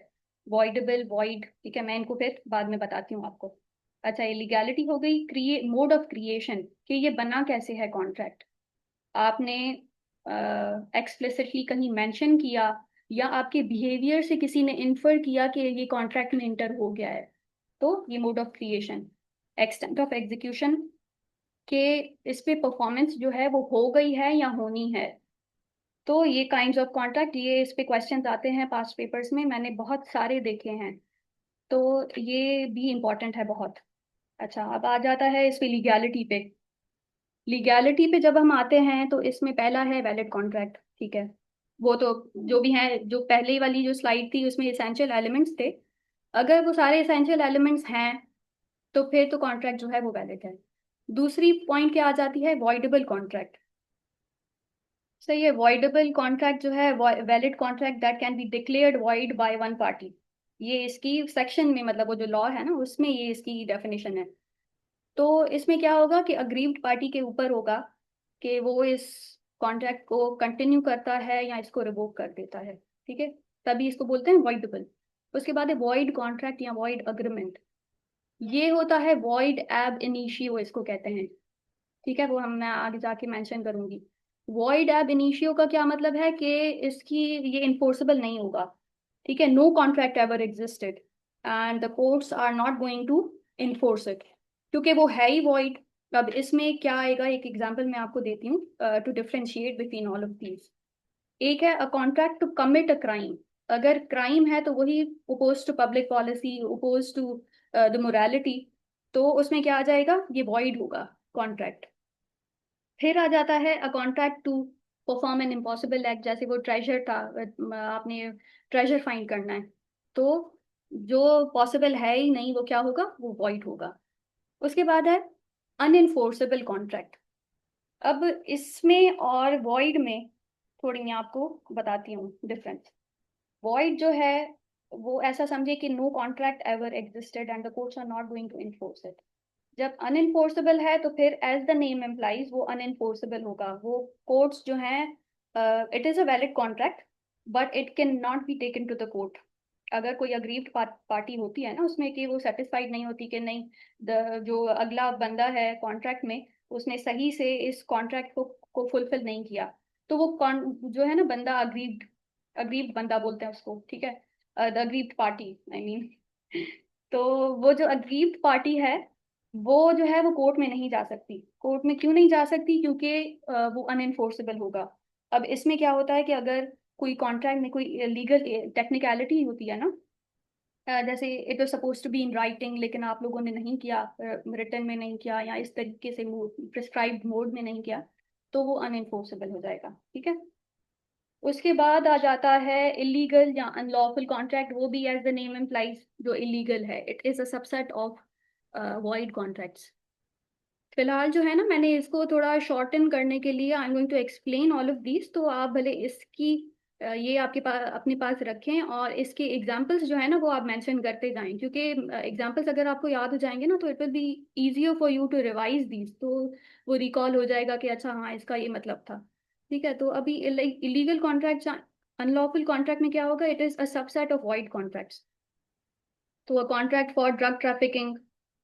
Speaker 1: वॉइडेबल, वॉइड, ठीक है, मैं इनको फिर बाद में बताती हूँ आपको। अच्छा, ये लीगैलिटी हो गई। मोड ऑफ क्रिएशन, कि ये बना कैसे है कॉन्ट्रैक्ट, आपने एक्सप्लिसिटली कहीं मेंशन किया या आपके बिहेवियर से किसी ने इन्फर किया कि ये कॉन्ट्रैक्ट में इंटर हो गया है, तो ये mode of creation. Extent of execution, कि इस पे परफॉर्मेंस जो है वो हो गई है या होनी है। तो ये काइंड्स ऑफ कॉन्ट्रैक्ट, ये इस पे क्वेश्चंस आते हैं पास्ट पेपर्स में, मैंने बहुत सारे देखे हैं, तो ये भी इम्पोर्टेंट है बहुत। अच्छा, अब आ जाता है इस पे लीगैलिटी पे। लीगैलिटी पे जब हम आते हैं तो इसमें पहला है वैलिड कॉन्ट्रैक्ट। ठीक है, वो तो जो भी है, जो पहले वाली जो स्लाइड थी उसमें एसेंशियल एलिमेंट्स थे, अगर वो सारे एसेंशियल एलिमेंट्स हैं तो फिर तो कॉन्ट्रैक्ट जो है वो वैलिड है। दूसरी पॉइंट क्या आ जाती है, वॉइडेबल कॉन्ट्रैक्ट। सही है, वॉइडेबल कॉन्ट्रैक्ट जो है, valid contract that can be declared void by one party. ये इसकी सेक्शन में, मतलब वो जो लॉ है ना उसमें ये इसकी डेफिनेशन है। तो इसमें क्या होगा कि अग्रीव्ड पार्टी के ऊपर होगा कि वो इस कॉन्ट्रैक्ट को कंटिन्यू करता है या इसको रिवोक कर देता है। ठीक है, तभी इसको बोलते हैं वॉइडेबल। उसके बाद है वॉइड कॉन्ट्रैक्ट या वॉइड अग्रीमेंट। ये होता है वॉइड एब इनिशियो इसको कहते हैं। ठीक है, वो हम मैं आगे जाके मेंशन करूंगी। वॉइड एब इनिशियो का क्या मतलब है कि इसकी ये इन्फोर्सेबल नहीं होगा। ठीक है, no contract ever existed and the courts are not going to enforce it, क्योंकि वो है ही वॉइड। अब इसमें क्या आएगा, एक एग्जांपल मैं आपको देती हूँ to differentiate between all of these. एक है a contract to commit a crime. अगर क्राइम है तो वही oppose to public policy, oppose to the morality, तो उसमें क्या आ जाएगा, ये वॉइड होगा कॉन्ट्रैक्ट। फिर आ जाता है a contract to perform an impossible act. जैसे वो ट्रेजर था, आपने ट्रेजर फाइंड करना है, तो जो पॉसिबल है ही नहीं वो क्या होगा, वो वॉइड होगा। उसके बाद है अनइन्फोर्सेबल कॉन्ट्रैक्ट। अब इसमें और वॉइड में थोड़ी मैं आपको बताती हूँ डिफरेंस। वॉइड जो है वो ऐसा समझे कि no contract ever existed and the courts are not going to enforce it. जब अनइन्फोर्सेबल है तो फिर एज द नेम एम्प्लाइज वो अनइन्फोर्सेबल होगा। वो कोर्ट्स जो हैं, it is a valid contract but it can not be taken to the court. अगर कोई अग्रीव्ड पार्टी होती है ना उसमें, कि वो सेटिस्फाइड नहीं होती कि नहीं, जो अगला बंदा है कॉन्ट्रैक्ट में उसने सही से इस कॉन्ट्रैक्ट को फुलफिल नहीं किया, तो वो कौन जो है ना बंदा, अग्रीव्ड, अग्रीव्ड बंदा बोलते हैं उसको, ठीक है, the aggrieved party I mean. तो वो जो अग्रीव्ड पार्टी है, वो जो है वो कोर्ट में नहीं जा सकती। कोर्ट में क्यों नहीं जा सकती? क्योंकि वो अनएनफोर्सेबल होगा। अब इसमें क्या होता है कि अगर कोई कॉन्ट्रैक्ट में कोई लीगल टेक्निकलिटी होती है ना, जैसे it was suppose to be in writing, लेकिन आप लोगों ने नहीं किया, रिटर्न में नहीं किया, या इस तरीके से प्रिस्क्राइब्ड मोड में नहीं किया, तो वो अनएनफोर्सेबल हो जाएगा, ठीक है। उसके बाद आ जाता है इलीगल या अनलॉफुल कॉन्ट्रैक्ट। वो भी एज द नेम इम्प्लाइज जो इलीगल है, it is a subset of void contracts. फिलहाल जो है ना, मैंने इसको थोड़ा शॉर्टन करने के लिए I am going to explain all of these, तो आप भले इसकी ये आपके पास अपने पास रखें, और इसके एग्जांपल्स जो है ना वो आप मेंशन करते जाएं, क्योंकि एग्जांपल्स अगर आपको याद हो जाएंगे ना, तो it will be easier for you to revise these, तो वो रिकॉल हो जाएगा कि अच्छा हाँ इसका ये मतलब था, ठीक है। तो अभी इलीगल कॉन्ट्रैक्ट, अनलॉफुल कॉन्ट्रैक्ट में क्या होगा, it is a subset of void contracts. तो a contract for drug trafficking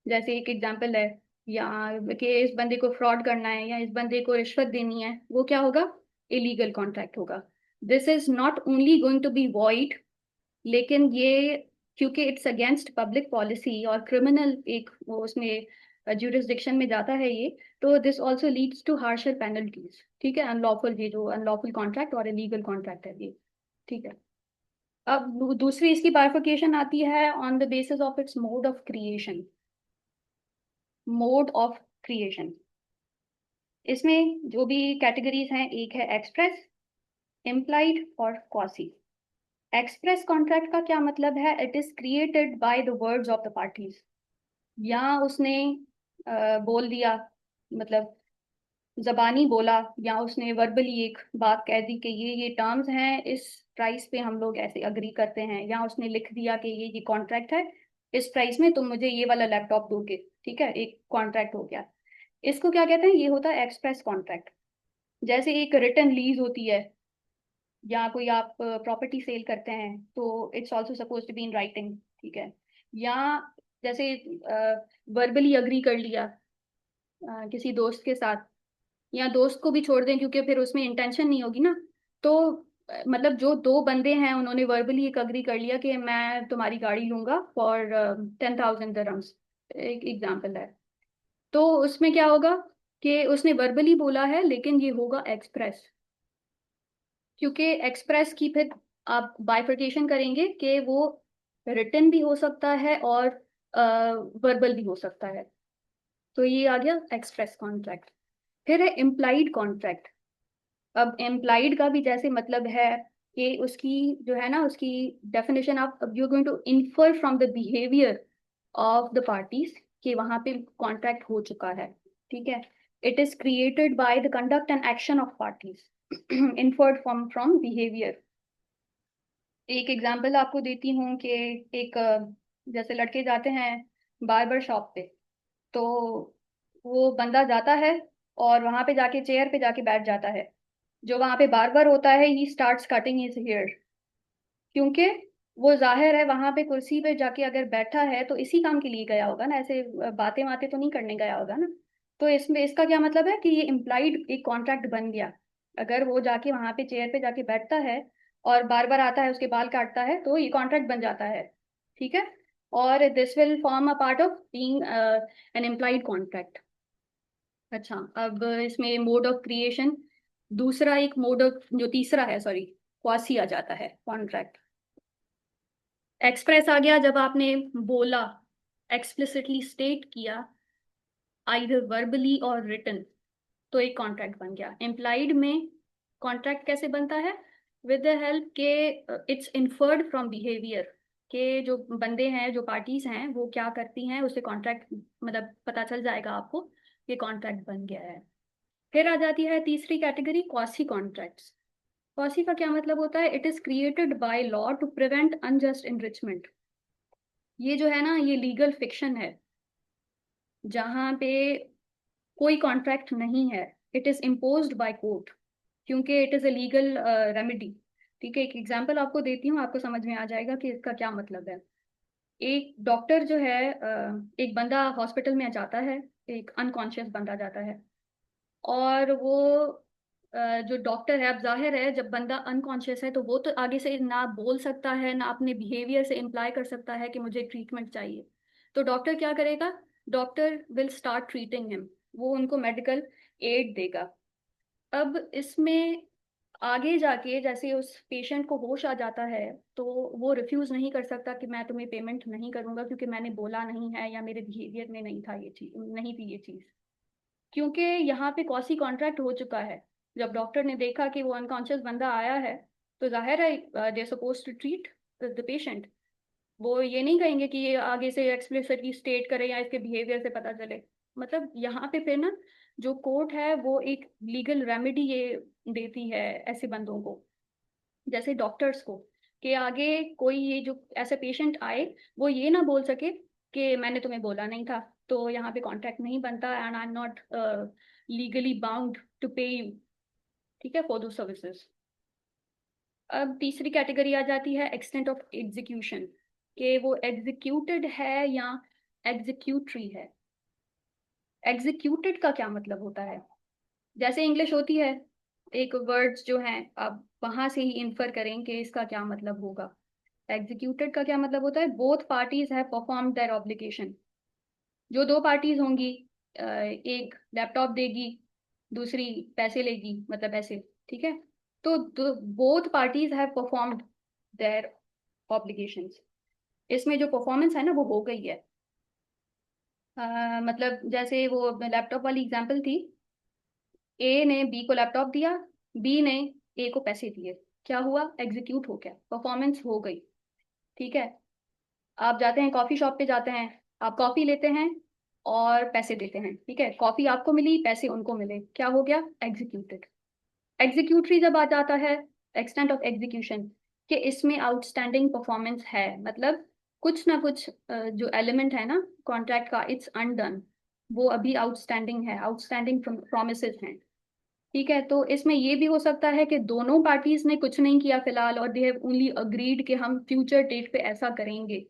Speaker 1: जैसे एक एग्जांपल है, या कि इस बंदे को फ्रॉड करना है या इस बंदे को रिश्वत देनी है, वो क्या होगा, इलीगल कॉन्ट्रैक्ट होगा। This is not only going to be void, लेकिन ये क्योंकि इट्स अगेंस्ट पब्लिक पॉलिसी और क्रिमिनल एक वो उसमें ज्यूरिसडिक्शन में जाता है ये, तो this also leads to harsher penalties, ठीक है। अनलॉफुल, ये जो अनलॉफुल कॉन्ट्रैक्ट और इलीगल कॉन्ट्रैक्ट है ये, ठीक है। अब दूसरी इसकी बाइफर्केशन आती है on the basis of its mode of creation. Mode of creation, इसमें जो भी कैटेगरीज हैं, एक है एक्सप्रेस, इम्प्लाइड और क्वासी। एक्सप्रेस कॉन्ट्रैक्ट का क्या मतलब है, it is created by the words of the parties, या उसने बोल दिया, मतलब जबानी बोला, या उसने वर्बली एक बात कह दी कि ये टर्म्स हैं, इस प्राइस पे हम लोग ऐसे अग्री करते हैं, या उसने लिख दिया कि ये कॉन्ट्रैक्ट है, इस प्राइस में तुम मुझे ये वाला लैपटॉप दोगे, ठीक है, एक कॉन्ट्रैक्ट हो गया। इसको क्या कहते हैं, ये होता है एक्सप्रेस कॉन्ट्रैक्ट। जैसे एक रिटर्न लीज होती है, या कोई आप प्रॉपर्टी सेल करते हैं, तो it's also suppose to be in writing, ठीक है। या जैसे वर्बली अग्री कर लिया किसी दोस्त के साथ, या दोस्त को भी छोड़ दें क्योंकि फिर उसमें इंटेंशन नहीं होगी ना, तो मतलब जो दो बंदे हैं उन्होंने वर्बली एक अग्री कर लिया कि मैं तुम्हारी गाड़ी लूंगा फॉर 10,000 dirhams, एक एग्जाम्पल है। तो उसमें क्या होगा कि उसने वर्बली बोला है, लेकिन ये होगा एक्सप्रेस, क्योंकि एक्सप्रेस की फिर आप बाइफर्केशन करेंगे कि वो रिटन भी हो सकता है और वर्बल भी हो सकता है। तो ये आ गया एक्सप्रेस कॉन्ट्रैक्ट। फिर है इम्प्लाइड कॉन्ट्रैक्ट। अब एम्प्लॉयड का भी जैसे मतलब है कि उसकी जो है ना, उसकी डेफिनेशन आप you going to infer from the behaviour of the parties कि वहां पे कॉन्ट्रैक्ट हो चुका है, ठीक है। It is created by the conduct and action of parties inferred from behaviour. एक एग्जांपल आपको देती हूँ कि एक जैसे लड़के जाते हैं बार्बर शॉप पे, तो वो बंदा जाता है और वहां पे जाके चेयर पे जाके बैठ जाता है। जो वहां पे बार्बर होता है, he starts cutting his hair, क्योंकि वो जाहिर है वहां पे कुर्सी पे जाके अगर बैठा है तो इसी काम के लिए गया होगा ना, ऐसे बातें बातें तो नहीं करने गया होगा ना। तो इसमें इसका क्या मतलब है कि ये इम्प्लाइड एक कॉन्ट्रैक्ट बन गया। अगर वो जाके वहां पे चेयर पे जाके बैठता है और बार बार आता है उसके बाल काटता है, तो ये कॉन्ट्रैक्ट बन जाता है, ठीक है। और this will form a part of being an implied contract. अच्छा, अब इसमें मोड ऑफ क्रिएशन, दूसरा एक मोड ऑफ, जो तीसरा है सॉरी, क्वासी आ जाता है कॉन्ट्रैक्ट। एक्सप्रेस आ गया जब आपने बोला, एक्सप्लिसिटली स्टेट किया, आइदर वर्बली और रिटन, तो एक कॉन्ट्रैक्ट बन गया। इम्प्लाइड में कॉन्ट्रैक्ट कैसे बनता है, विद द हेल्प के इट्स इन्फर्ड फ्रॉम बिहेवियर, के जो बंदे हैं, जो पार्टीज हैं, वो क्या करती हैं, उससे कॉन्ट्रैक्ट मतलब पता चल जाएगा आपको कि कॉन्ट्रैक्ट बन गया है। फिर आ जाती है तीसरी कैटेगरी, क्वासी कॉन्ट्रैक्ट्स। क्वासी का क्या मतलब होता है, it is created by law to prevent unjust enrichment. ये जो है ना, ये लीगल फिक्शन है, जहाँ पे कोई कॉन्ट्रैक्ट नहीं है, it is imposed by court, क्योंकि it is a legal remedy, ठीक है। एक एग्जांपल आपको देती हूँ, आपको समझ में आ जाएगा कि इसका क्या मतलब है। एक डॉक्टर जो है, एक बंदा हॉस्पिटल में जाता है, एक अनकॉन्शियस बंदा जाता है, और वो जो डॉक्टर है, अब जाहिर है जब बंदा अनकॉन्शियस है तो वो तो आगे से ना बोल सकता है, ना अपने बिहेवियर से इम्प्लाई कर सकता है कि मुझे ट्रीटमेंट चाहिए। तो डॉक्टर क्या करेगा? Doctor will start treating him, वो उनको मेडिकल एड देगा। अब इसमें आगे जाके जैसे उस पेशेंट को होश आ जाता है, तो वो रिफ्यूज नहीं कर सकता कि मैं तुम्हें पेमेंट नहीं करूंगा क्योंकि मैंने बोला नहीं है या मेरे बिहेवियर में नहीं था ये चीज, नहीं थी ये चीज, क्योंकि यहाँ पे कॉसी कॉन्ट्रैक्ट हो चुका है। जब डॉक्टर ने देखा कि वो अनकॉन्शियस बंदा आया है, तो जाहिर है they suppose to treat the patient. वो ये नहीं कहेंगे कि ये आगे से एक्सप्लिसिटली स्टेट करे या इसके बिहेवियर से पता चले। मतलब यहाँ पे फिर ना जो कोर्ट है वो एक लीगल रेमेडी ये देती है ऐसे बंदों को, जैसे डॉक्टर्स को, कि आगे कोई ये जो ऐसे पेशेंट आए वो ये ना बोल सके कि मैंने तुम्हें बोला नहीं था, तो यहाँ पे कॉन्ट्रैक्ट नहीं बनता and I am not legally bound to pay you, ठीक है, फॉर दो सर्विसेज। अब तीसरी कैटेगरी आ जाती है एक्सटेंट ऑफ एग्जीक्यूशन, कि वो एग्जीक्यूटेड है या एग्जीक्यूटरी है। एग्जीक्यूटेड का क्या मतलब होता है? जैसे इंग्लिश होती है, एक वर्ड्स जो हैं आप वहां से ही इन्फर करें कि इसका क्या मतलब होगा। एग्जीक्यूटेड का क्या मतलब होता है? Both parties have perform their obligation. जो दो पार्टीज होंगी, एक लैपटॉप देगी, दूसरी पैसे लेगी, मतलब ऐसे, ठीक है। तो both parties have performed their obligations. इसमें जो परफॉर्मेंस है ना वो हो गई है। मतलब जैसे वो लैपटॉप वाली एग्जांपल थी, ए ने बी को लैपटॉप दिया, बी ने ए को पैसे दिए, क्या हुआ? एग्जीक्यूट हो गया, परफॉर्मेंस हो गई, ठीक है। आप जाते हैं कॉफी शॉप पे जाते हैं, आप कॉफी लेते हैं और पैसे देते हैं, ठीक है, कॉफी आपको मिली, पैसे उनको मिले, क्या हो गया? एग्जीक्यूटेड। एग्जीक्यूटरी जब आ जाता है, एक्सटेंट ऑफ एग्जीक्यूशन, कि इसमें आउटस्टैंडिंग परफॉर्मेंस है, मतलब कुछ ना कुछ जो एलिमेंट है ना कॉन्ट्रैक्ट का, इट्स अनडन, वो अभी आउटस्टैंडिंग है, आउटस्टैंडिंग प्रोमिसेस हैं, ठीक है। तो इसमें ये भी हो सकता है कि दोनों पार्टीज ने कुछ नहीं किया फिलहाल, और दे हैव ओनली अग्रीड कि हम फ्यूचर डेट पे ऐसा करेंगे।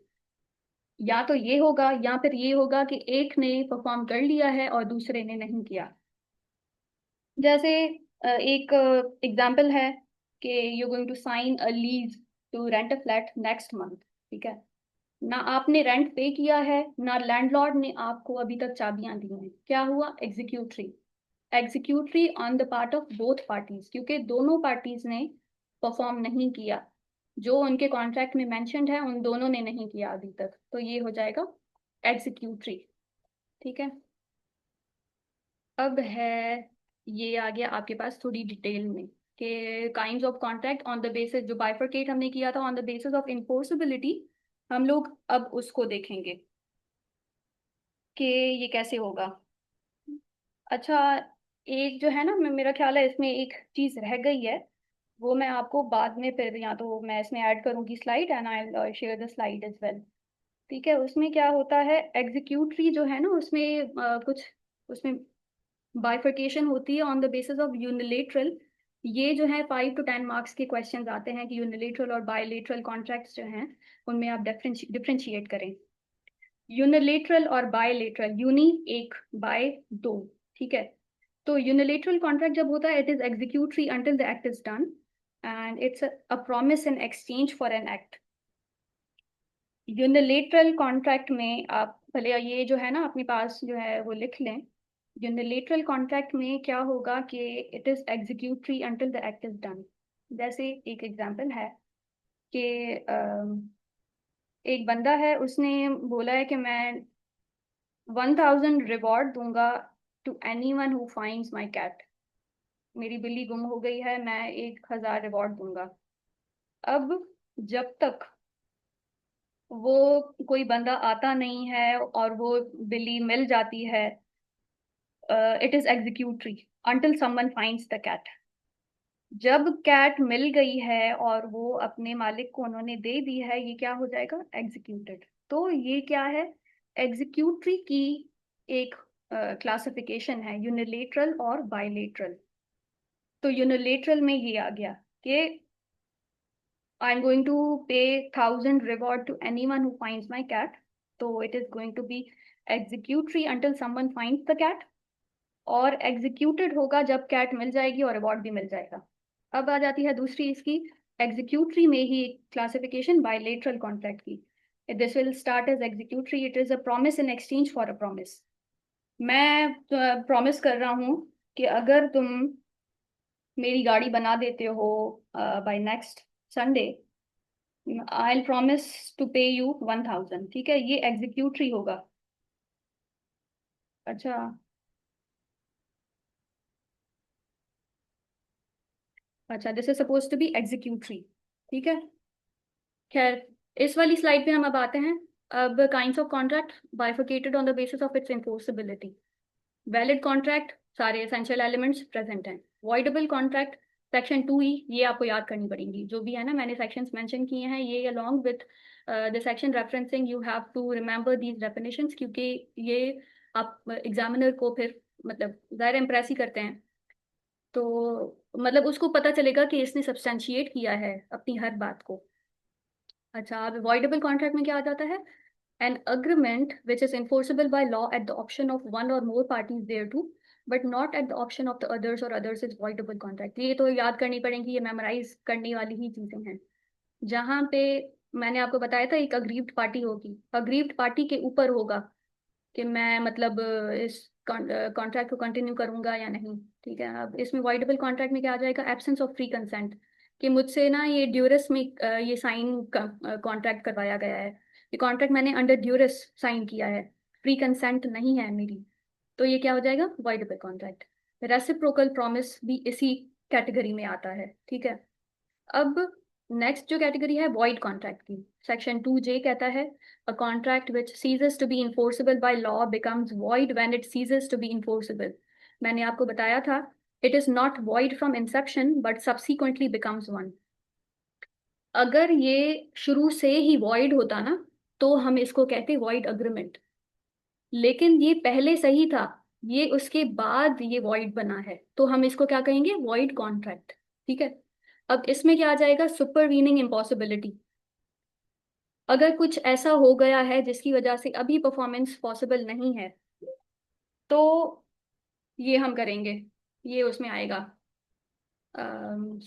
Speaker 1: या तो ये होगा या फिर ये होगा कि एक ने परफॉर्म कर लिया है और दूसरे ने नहीं किया। जैसे एक एग्जाम्पल है कि you going to sign a lease to rent a flat next month, ठीक है। ना आपने रेंट पे किया है, ना लैंडलॉर्ड ने आपको अभी तक चाबियां दी हैं, क्या हुआ? Executory. Executory on the part of both parties, क्योंकि दोनों पार्टीज ने परफॉर्म नहीं किया, जो उनके कॉन्ट्रैक्ट में मेंशन्ड है उन दोनों ने नहीं किया अभी तक, तो ये हो जाएगा एग्जीक्यूटरी, ठीक है। अब है, ये आ गया आपके पास थोड़ी डिटेल में कि kinds of contract on the basis, जो बाइफरकेट हमने किया था on the basis of enforceability, हम लोग अब उसको देखेंगे कि ये कैसे होगा। अच्छा, एक जो है ना, मेरा ख्याल है इसमें एक चीज रह गई है, वो मैं आपको बाद में फिर, या तो मैं इसमें ऐड करूंगी slide and I share the slide as well, ठीक है। उसमें क्या होता है, एग्जीक्यूटरी जो है ना उसमें कुछ उसमें बाइफर्केशन होती है on the basis of unilateral. ये जो है 5 to 10 मार्क्स के क्वेश्चंस आते हैं कि यूनिलेटरल और बायलेटरल कॉन्ट्रैक्ट्स जो हैं उनमें आप डिफरेंशिएट करें। यूनिलेटरल और बायलेटरल, यूनि एक, बाय दो, ठीक है। तो यूनिलेटरल कॉन्ट्रैक्ट जब होता है, it is executory until the act is done and it's a promise in exchange for an act. Unilateral contract में आप भले ये जो है ना अपने पास जो है वो लिख लें। यूनिलेटरल कॉन्ट्रैक्ट में क्या होगा कि it is executory until the act is done. जैसे एक एग्जांपल है कि एक बंदा है, उसने बोला है कि मैं 1000 रिवॉर्ड दूंगा to any one who finds my cat. मेरी बिल्ली गुम हो गई है, मैं 1000 रिवॉर्ड दूंगा। अब जब तक वो कोई बंदा आता नहीं है और वो बिल्ली मिल जाती है, it is executory until someone finds the cat. जब कैट मिल गई है और वो अपने मालिक को उन्होंने दे दी है, ये क्या हो जाएगा? एग्जीक्यूटेड। तो ये क्या है? एग्जीक्यूटरी की एक क्लासिफिकेशन है, यूनिलेटरल और बायलेटरल। तो यूनिलेटरल में ये आ गया कि I am going to pay 1000 reward to anyone who finds my cat, तो it is going to be executory until someone finds the cat. और एग्जीक्यूटेड होगा जब कैट मिल जाएगी और अवार्ड भी मिल जाएगा। अब आ जाती है दूसरी इसकी एग्जीक्यूटरी में ही क्लासिफिकेशन बायलेटरल कॉन्ट्रैक्ट की। This will start as executory, it is a promise in exchange for a promise. मैं प्रॉमिस कर रहा हूँ कि अगर तुम मेरी गाड़ी बना देते हो by next Sunday, I will promise to pay you 1000। ठीक है, ये एग्जीक्यूटरी होगा। अच्छा। अच्छा, this is suppose to be executory. ठीक है। खैर, इस वाली स्लाइड पे हम अब आते हैं। अब kinds of contract bifurcated on the basis of it's enforceability. Valid contract, सारे एसेंशियल एलिमेंट्स प्रेजेंट हैं। वॉइडेबल कॉन्ट्रैक्ट, सेक्शन 2E, ये आपको याद करनी पड़ेगी। जो भी है ना, मैंने सेक्शंस मेंशन किए हैं, ये along with the section referencing you have to remember these definitions, क्योंकि ये आप एग्जामिनर को फिर मतलब ज़ाहिर इम्प्रेस ही करते हैं। तो मतलब उसको पता चलेगा कि इसने सब्सटेंशिएट किया है अपनी हर बात को। अच्छा, अब अवॉइडेबल कॉन्ट्रैक्ट में क्या आ जाता है? An agreement which is enforceable by law at the option of one or more parties thereto, but not at the option of the others or others is voidable contract। ये तो याद करनी पड़ेगी, ये मेमोराइज करने वाली ही चीजें हैं। जहाँ पे मैंने आपको बताया था एक अग्रीव्ड पार्टी होगी, अग्रीव्ड पार्टी के ऊपर होगा कि मैं मतलब इस कॉन्ट्रैक्ट को कंटिन्यू करूंगा या नहीं। ठीक है, अब इसमें वॉइडेबल कॉन्ट्रैक्ट में क्या आ जाएगा? एब्सेंस ऑफ फ्री कंसेंट, कि मुझसे ना ये ड्यूरस में ये साइन कॉन्ट्रैक्ट करवाया गया है, ये कॉन्ट्रैक्ट मैंने अंडर ड्यूरस साइन किया है, फ्री कंसेंट नहीं है मेरी, तो ये क्या हो जाएगा? Voidable contract. रेसिप्रोकल प्रॉमिस भी इसी कैटेगरी में आता है। ठीक है। अब नेक्स्ट जो कैटेगरी है वॉइड कॉन्ट्रैक्ट की, सेक्शन 2J कहता है a contract which ceases to be enforceable by law becomes void when it ceases to be enforceable. मैंने आपको बताया था it is not void from inception but subsequently becomes one. अगर ये शुरू से ही वॉइड होता ना, तो हम इसको कहते वॉइड अग्रीमेंट, लेकिन ये पहले सही था, ये उसके बाद ये वॉइड बना है, तो हम इसको क्या कहेंगे? Void contract. ठीक है। अब इसमें क्या आ जाएगा? Supervening impossibility. अगर कुछ ऐसा हो गया है जिसकी वजह से अभी परफॉर्मेंस पॉसिबल नहीं है, तो ये हम करेंगे, ये उसमें आएगा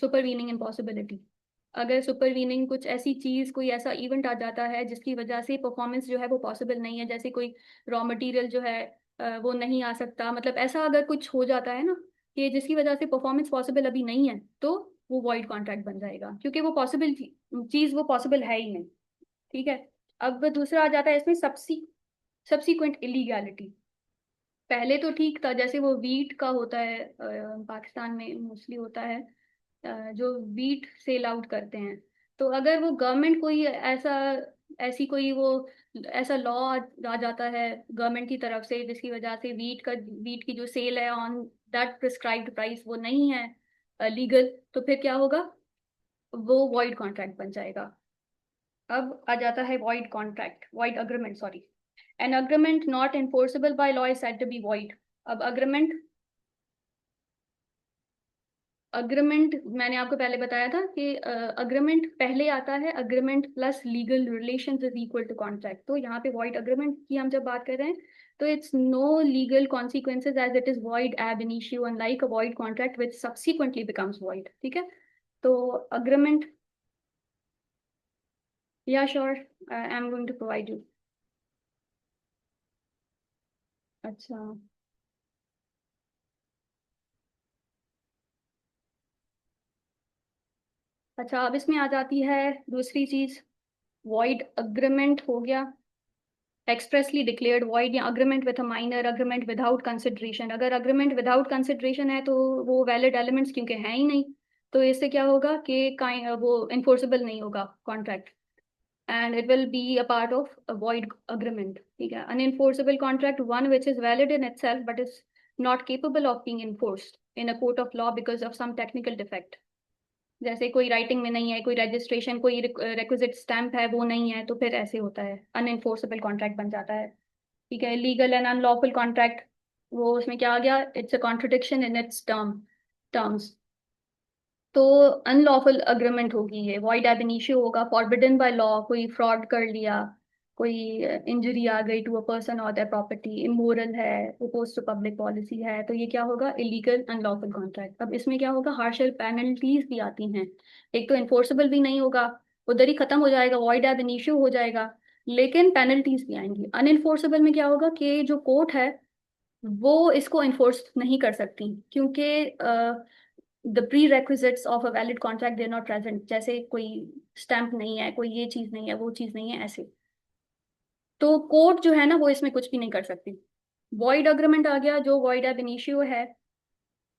Speaker 1: सुपरवीनिंग इम्पॉसिबिलिटी। अगर सुपरवीनिंग कुछ ऐसी चीज, कोई ऐसा इवेंट आ जाता है जिसकी वजह से परफॉर्मेंस जो है वो पॉसिबल नहीं है, जैसे कोई रॉ मटेरियल जो है वो नहीं आ सकता, मतलब ऐसा अगर कुछ हो जाता है ना कि जिसकी वजह से परफॉर्मेंस पॉसिबल अभी नहीं है, तो वो वॉइड कॉन्ट्रैक्ट बन जाएगा, क्योंकि वो पॉसिबल चीज वो पॉसिबल है ही नहीं। ठीक है। अब दूसरा आ जाता है इसमें सब्सीक्वेंट इलीगैलिटी। पहले तो ठीक था, जैसे वो वीट का होता है, पाकिस्तान में मोस्टली होता है, जो वीट सेल आउट करते हैं, तो अगर वो गवर्नमेंट कोई ऐसा ऐसी कोई वो ऐसा लॉ आ जाता है गवर्नमेंट की तरफ से जिसकी वजह से वीट की जो सेल है ऑन दैट प्रिस्क्राइब्ड प्राइस वो नहीं है लीगल, तो फिर क्या होगा? वो वॉइड कॉन्ट्रैक्ट बन जाएगा। अब आ जाता है void contract, void agreement, sorry. An agreement not enforceable by law is said to be void. अब अग्रीमेंट मैंने आपको पहले बताया था कि अग्रीमेंट पहले आता है, agreement plus legal relations is equal to contract. तो यहाँ पे वॉइड अग्रीमेंट की हम जब बात कर रहे हैं, तो it's no legal consequences as it is void ab initio, unlike a void contract which subsequently becomes void. ठीक है। तो अग्रीमेंट, या sure, I am going to provide you. अच्छा। अच्छा, अब इसमें आ जाती है दूसरी चीज, वॉइड अग्रीमेंट हो गया, एक्सप्रेसली डिक्लेयर्ड वॉइड, या agreement with a minor, agreement without consideration. अगर अग्रीमेंट विदाउट कंसिडरेशन है तो वो वैलिड एलिमेंट्स क्योंकि हैं ही नहीं, तो इससे क्या होगा कि वो इन्फोर्सेबल नहीं होगा contract, and it will be a part of a void agreement. ठीक है। Unenforceable contract, one which is valid in itself but is not capable of being enforced in a court of law because of some technical defect. जैसे कोई writing में नहीं है, कोई registration, कोई requisite stamp है वो नहीं है, तो फिर ऐसे होता है, अनएनफोर्सेबल कॉन्ट्रैक्ट बन जाता है। ठीक है। लीगल एंड अनलॉफुल कॉन्ट्रैक्ट, वो उसमें क्या आ गया? It's a contradiction in its terms. तो अनलॉफुल अग्रीमेंट होगी ये, वॉइड एब इनिशियो होगा, फॉरबिडन बाय लॉ, कोई फ्रॉड कर लिया, कोई इंजरी आ गई टू अ पर्सन और देयर प्रॉपर्टी, इमोरल है, अपोज टू पब्लिक पॉलिसी है, तो ये क्या होगा, इलीगल अनलॉफुल कॉन्ट्रैक्ट। अब इसमें क्या होगा, हार्शर पेनल्टीज भी आती हैं। एक तो इन्फोर्सेबल भी नहीं होगा, उधर ही खत्म हो जाएगा, वॉइड एब इनिशियो हो जाएगा, लेकिन पेनल्टीज भी आएंगी। अनइन्फोर्सेबल में क्या होगा कि जो कोर्ट है वो इसको इन्फोर्स नहीं कर सकती, क्योंकि the pre requisites of a valid contract they not present, जैसे कोई स्टैंप नहीं है, कोई ये चीज नहीं है, वो चीज नहीं है, ऐसे। तो कोर्ट जो है ना वो इसमें कुछ भी नहीं कर सकती। वॉइड अग्रीमेंट आ गया, जो वॉइड एब इनिशियो है,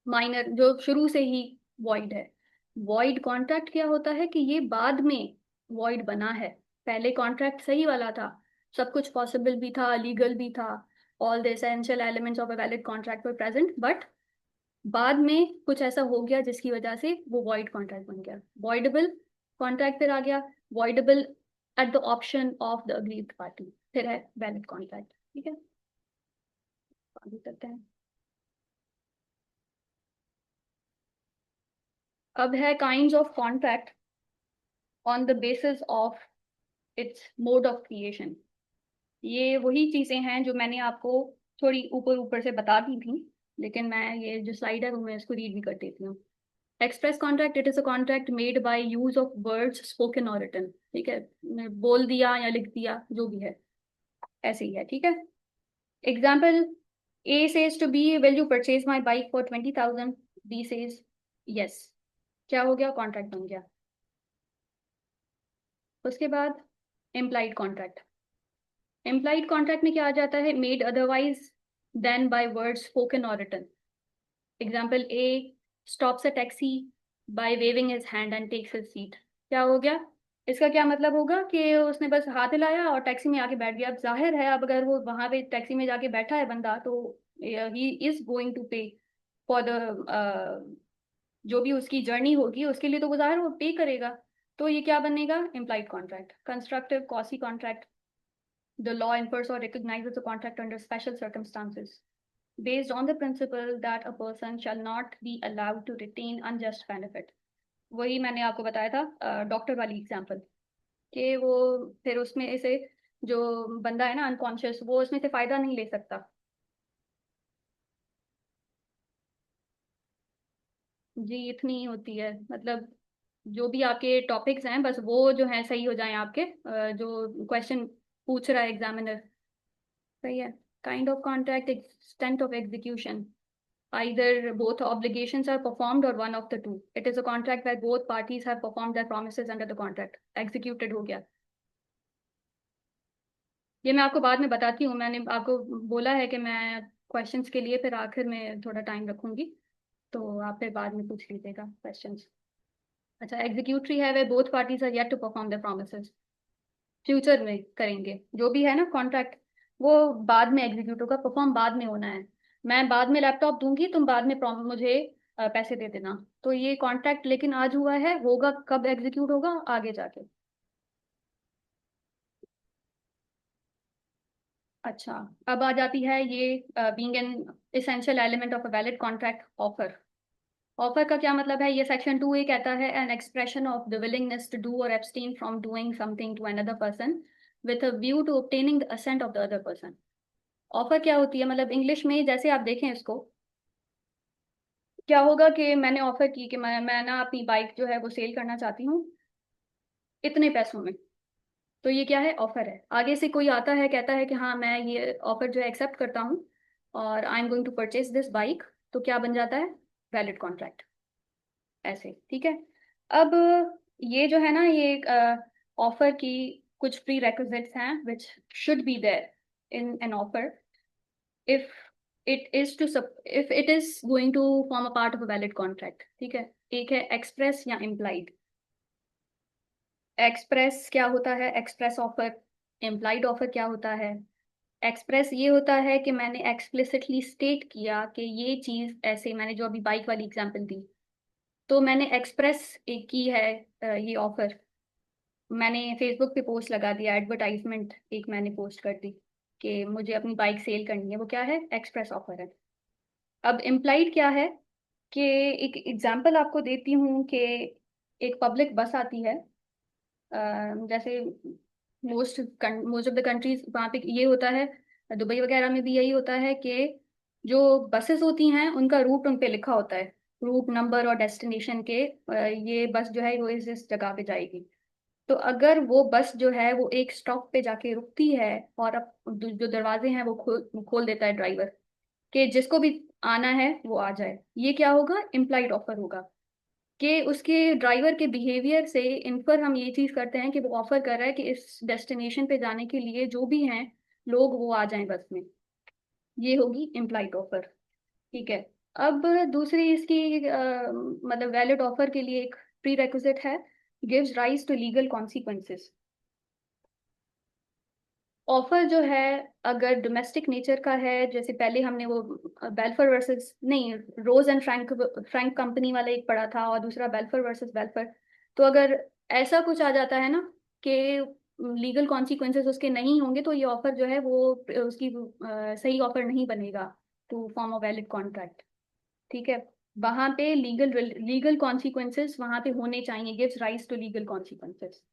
Speaker 1: माइनर, जो शुरू से ही वॉइड है। वॉइड कॉन्ट्रैक्ट क्या होता है कि ये बाद में वॉइड बना है, पहले कॉन्ट्रैक्ट सही वाला था, सब कुछ पॉसिबल भी था, लीगल भी था, all the essential elements of a valid contract were present, but बाद में कुछ ऐसा हो गया जिसकी वजह से वो वॉइड कॉन्ट्रैक्ट बन गया। वॉइडेबल कॉन्ट्रैक्ट फिर आ गया, voidable at the option of the agreed party, फिर है वैलिड कॉन्ट्रैक्ट। ठीक है, आगे करते हैं। अब है kinds of contract on the basis of its mode of creation. ये वही चीजें हैं जो मैंने आपको थोड़ी ऊपर ऊपर से बता दी थी, लेकिन मैं ये जो स्लाइड है वो मैं इसको रीड भी कर देती हूँ। Express contract, it is a contract made by use of words spoken और रिटन। ठीक है, बोल दिया या लिख दिया जो भी है, ऐसे ही है। ठीक है, example, A says to B, will you purchase my bike for 20,000? B says yes, क्या हो गया, कॉन्ट्रैक्ट बन गया। उसके बाद इम्प्लाइड कॉन्ट्रैक्ट। इम्प्लाइड कॉन्ट्रैक्ट में क्या आ जाता है, made otherwise than by word spoken और written. Example, A stops a taxi by waving his hand and takes his seat. क्या हो गया, इसका क्या मतलब होगा कि उसने बस हाथ हिलाया और टैक्सी में आके बैठ गया। अब जाहिर है, अब अगर वो वहां पे टैक्सी में जाके बैठा है बंदा, तो ही इज गोइंग टू पे फॉर द, जो भी उसकी जर्नी होगी उसके लिए तो वो जाहिर वो पे करेगा। तो ये क्या बनेगा, implied contract. Constructive quasi contract, the law infers or recognizes a contract under special circumstances based on the principle that a person shall not be allowed to retain unjust benefit। वही मैंने आपको बताया था डॉक्टर वाली example, कि वो फिर उसमें से जो बंदा है ना अनकॉन्शियस, वो उसमें से फायदा नहीं ले सकता। जी इतनी ही होती है, मतलब जो भी आपके टॉपिक्स हैं बस वो जो है सही हो जाएं आपके, जो क्वेश्चन पूछ रहा है एग्जामिनर। सही है। Kind of contract, extent of execution, either both obligations are performed or one of the two। It is a contract where both parties have performed their promises under the contract, executed हो गया। ये मैं आपको बाद में बताती हूँ, मैंने आपको बोला है कि मैं क्वेश्चंस के लिए फिर आखिर में थोड़ा टाइम रखूंगी, तो आप फिर बाद में पूछ लीजिएगा क्वेश्चंस। अच्छा, एग्जीक्यूटरी है वे both parties are yet to perform their promises, future में करेंगे जो भी है ना कॉन्ट्रैक्ट, वो बाद में एग्जीक्यूट होगा, परफॉर्म बाद में होना है। मैं बाद में लैपटॉप दूंगी, तुम बाद में मुझे पैसे दे देना। तो ये कॉन्ट्रैक्ट लेकिन आज हुआ है, होगा कब एग्जीक्यूट होगा, आगे जाके। अच्छा, अब आ जाती है ये being an essential element of a valid contract, offer. Offer का क्या मतलब है, ये सेक्शन 2 ये कहता है, an expression of the willingness to do और abstain from doing something to another person with a view to obtaining the assent of the other person. Offer क्या होती है, मतलब इंग्लिश में जैसे आप देखें इसको, क्या होगा कि मैंने ऑफर की कि मैं ना अपनी बाइक जो है वो सेल करना चाहती हूँ इतने पैसों में। तो ये क्या है, ऑफर है। आगे से कोई आता है कहता है कि हाँ मैं ये ऑफर जो है एक्सेप्ट करता हूँ और I am going to purchase this bike, तो क्या बन जाता है, वैलिड कॉन्ट्रैक्ट, ऐसे। ठीक है। अब ये जो है ना, ये ऑफर की कुछ प्री रेक्विजिट्स हैं which should be there in an offer if it is to if it is going to form a part of a valid contract। ठीक है, एक है एक्सप्रेस या इम्प्लाइड। एक्सप्रेस क्या होता है, एक्सप्रेस ऑफर। इम्प्लाइड ऑफर क्या होता है, एक्सप्रेस ये होता है कि मैंने एक्सप्लिसिटली स्टेट किया कि ये चीज ऐसे, मैंने जो अभी बाइक वाली एग्जांपल दी, तो मैंने एक्सप्रेस एक की है ये ऑफर, मैंने फेसबुक पे पोस्ट लगा दिया, एडवर्टाइजमेंट एक मैंने पोस्ट कर दी कि मुझे अपनी बाइक सेल करनी है, वो क्या है, एक्सप्रेस ऑफर है। अब इम्प्लाइड क्या है, कि एक एग्जांपल आपको देती हूँ कि एक पब्लिक बस आती है, जैसे मोस्ट ऑफ द कंट्रीज वहाँ पे ये होता है, दुबई वगैरह में भी यही होता है कि जो बसेस होती हैं उनका रूट उन पे लिखा होता है, रूट नंबर और डेस्टिनेशन के, ये बस जो है वो इस जगह पे जाएगी। तो अगर वो बस जो है वो एक स्टॉप पे जाके रुकती है और अब जो दरवाजे हैं वो खोल देता है ड्राइवर, कि जिसको भी आना है वो आ जाए, ये क्या होगा, इम्प्लाइड ऑफर होगा। कि उसके ड्राइवर के बिहेवियर से इन्फर हम ये चीज करते हैं कि वो ऑफर कर रहा है कि इस डेस्टिनेशन पे जाने के लिए जो भी हैं लोग वो आ जाएं बस में। ये होगी इम्प्लाइड ऑफर। ठीक है। अब दूसरी इसकी मतलब वैलिड ऑफर के लिए एक प्री रेक्विजिट है, gives rise to legal consequences. Offer जो है अगर डोमेस्टिक नेचर का है, जैसे पहले हमने वो बेल्फर वर्सेस नहीं, रोज एंड फ्रैंक फ्रैंक कंपनी वाला एक पढ़ा था, और दूसरा बेल्फर वर्सेस बेल्फर। तो अगर ऐसा कुछ आ जाता है ना कि लीगल कॉन्सिक्वेंसेस उसके नहीं होंगे, तो ये ऑफर जो है वो उसकी सही ऑफर नहीं बनेगा to form a valid contract. ठीक है। वहां पे लीगल कॉन्सिक्वेंसेस वहां पे होने चाहिए, gives rise to legal consequences.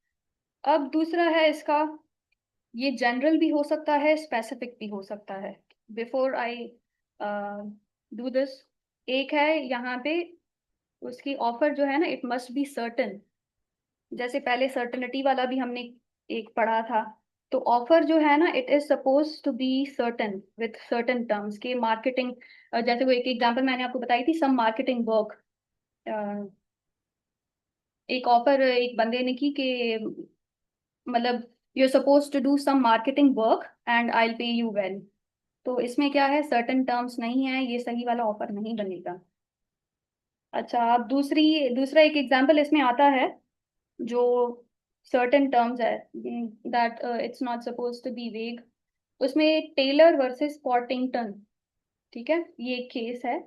Speaker 1: अब दूसरा है इसका, ये जनरल भी हो सकता है, स्पेसिफिक भी हो सकता है। बिफोर आई डू दिस, एक है यहाँ पे उसकी ऑफर जो है ना, इट मस्ट बी सर्टन। जैसे पहले सर्टनिटी वाला भी हमने एक पढ़ा था। तो ऑफर जो है ना, it is suppose to be certain with certain terms के मार्केटिंग। जैसे वो एक एग्जांपल मैंने आपको बताई थी, सम मार्केटिंग वर्क। एक ऑफर एक बंदे ने की कि मतलब you are suppose to do some marketing work and I will pay you well. तो इसमें क्या है, सर्टेन टर्म्स नहीं है, ये सही वाला ऑफर नहीं बनेगा। अच्छा, अब दूसरा एक एग्जांपल इसमें आता है जो सर्टेन टर्म्स है, that it's not suppose to be vague. उसमें टेलर वर्सेस पॉटिंगटन, ठीक है, ये एक केस है,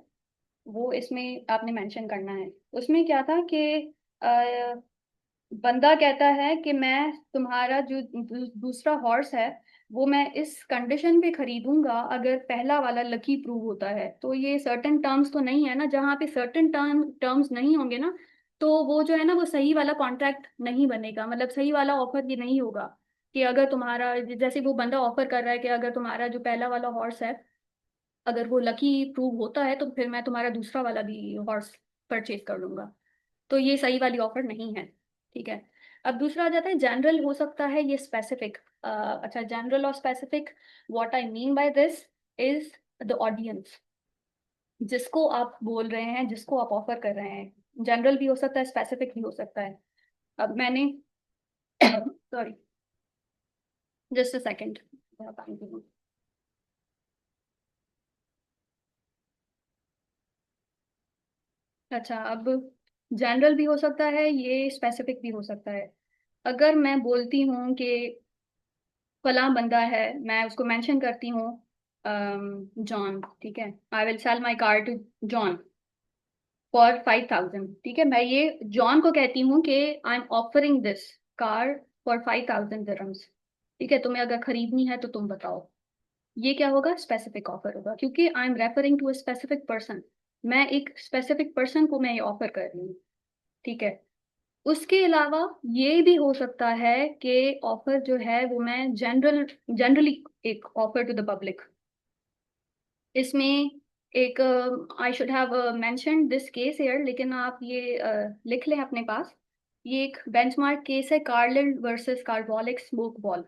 Speaker 1: वो इसमें आपने मेंशन करना है। उसमें क्या था कि बंदा कहता है कि मैं तुम्हारा जो दूसरा हॉर्स है वो मैं इस कंडीशन पे खरीदूंगा अगर पहला वाला लकी प्रूव होता है। तो ये सर्टेन टर्म्स तो नहीं है ना, जहाँ पे सर्टेन टर्म्स नहीं होंगे ना, तो वो जो है ना वो सही वाला कॉन्ट्रैक्ट नहीं बनेगा, मतलब सही वाला ऑफर ये नहीं होगा। कि अगर तुम्हारा, जैसे वो बंदा ऑफर कर रहा है कि अगर तुम्हारा जो पहला वाला हॉर्स है अगर वो लकी प्रूव होता है तो फिर मैं तुम्हारा दूसरा वाला भी हॉर्स परचेज कर लूंगा। तो ये सही वाली ऑफर नहीं है। ठीक है। अब दूसरा आ जाता है जनरल हो सकता है, ये स्पेसिफिक। अच्छा, जनरल और specific, what I mean by this is the audience जिसको आप बोल रहे हैं, जिसको आप ऑफर कर रहे हैं। जनरल भी हो सकता है, स्पेसिफिक भी हो सकता है। अब मैंने सॉरी, जस्ट अ सेकेंड। अच्छा, अब जनरल भी हो सकता है, ये स्पेसिफिक भी हो सकता है। अगर मैं बोलती हूँ कि फलां बंदा है, मैं उसको मेंशन करती हूँ जॉन, ठीक है, I will sell my car to John for 5,000। ठीक है, मैं ये जॉन को कहती हूँ कि I am offering this car for 5,000 dirhams. ठीक है, तुम्हें अगर खरीदनी है तो तुम बताओ। ये क्या होगा, स्पेसिफिक ऑफर होगा, क्योंकि I am referring to a specific person. मैं एक स्पेसिफिक पर्सन को मैं ये ऑफर कर रही हूँ। ठीक है। उसके अलावा ये भी हो सकता है कि ऑफर जो है वो मैं जनरली एक ऑफर टू द पब्लिक। इसमें एक, I should have mentioned this case here, लेकिन आप ये लिख लें अपने पास। ये एक बेंचमार्क केस है, Carlill versus Carbolic Smoke ball.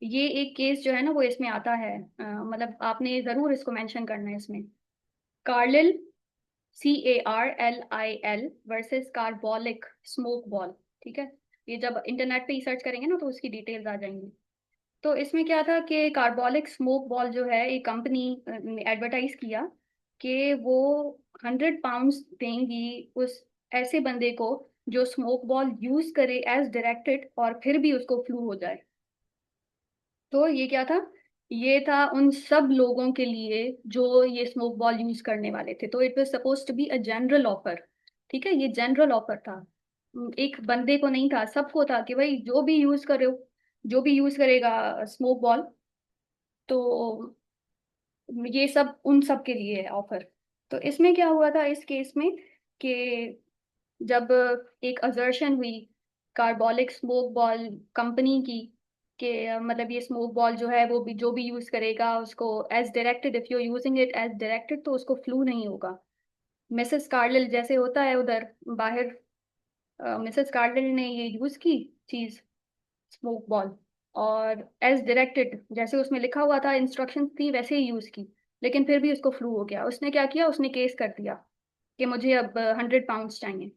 Speaker 1: ये एक केस जो है ना वो इसमें आता है, मतलब आपने जरूर इसको मेंशन करना है इसमें। Carlill, CARLIL versus Carbolic Smoke ball. ठीक है। ये जब इंटरनेट पे ही सर्च करेंगे ना तो उसकी डिटेल्स आ जाएंगी। तो इसमें क्या था कि कार्बोलिक स्मोक बॉल जो है एक कंपनी ने एडवर्टाइज किया कि वो 100 पाउंड्स देंगी उस ऐसे बंदे को जो स्मोक बॉल यूज करे एज डायरेक्टेड और फिर भी उसको फ्लू हो जाए। तो ये क्या था, ये था उन सब लोगों के लिए जो ये स्मोक बॉल यूज करने वाले थे। तो it was suppose to be a general offer. ठीक है, ये जनरल ऑफर था, एक बंदे को नहीं था, सबको था कि भाई जो भी यूज करे, जो भी यूज करेगा स्मोक बॉल, तो ये सब उन सब के लिए है ऑफर। तो इसमें क्या हुआ था इस केस में कि जब एक असर्शन हुई कार्बोलिक स्मोक बॉल कंपनी की, कि मतलब ये स्मोक बॉल जो है वो भी जो भी यूज करेगा उसको as directed, if you using it as directed तो उसको फ्लू नहीं होगा। मिसेस कार्लिल जैसे होता है उधर बाहर, मिसेस कार्लिल ने ये यूज की चीज, स्मोक बॉल, और एज डायरेक्टेड जैसे उसमें लिखा हुआ था, इंस्ट्रक्शंस थी वैसे ही यूज की, लेकिन फिर भी उसको फ्लू हो गया। उसने क्या किया, उसने केस कर दिया कि मुझे अब 100 पाउंड्स चाहिए।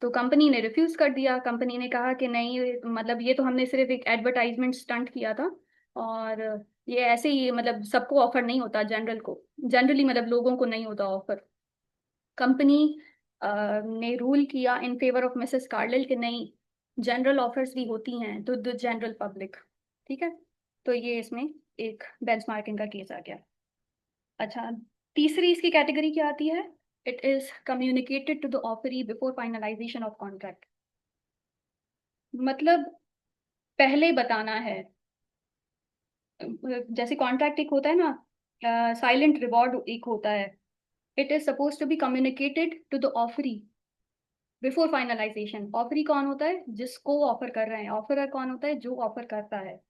Speaker 1: तो कंपनी ने रिफ्यूज कर दिया। कंपनी ने कहा कि नहीं, मतलब ये तो हमने सिर्फ एक एडवर्टाइजमेंट स्टंट किया था, और ये ऐसे ही मतलब सबको ऑफर नहीं होता, जनरल को, जनरली मतलब लोगों को नहीं होता ऑफर। कंपनी ने रूल किया in favour of Mrs Carlill कि नहीं, जनरल ऑफर्स भी होती हैं तो द जनरल पब्लिक। ठीक है, तो ये इसमें एक बेंचमार्किंग का केस आ गया। अच्छा, तीसरी इसकी कैटेगरी क्या आती है? It is communicated to the offeree before finalisation of contract. मतलब पहले बताना है। जैसे कॉन्ट्रैक्ट एक होता है ना, साइलेंट रिवॉर्ड एक होता है, it is suppose to be communicated to the offeree before finalisation. Offeree कौन होता है? जिसको ऑफर कर रहे हैं। ऑफरर कौन होता है? जो ऑफर करता है।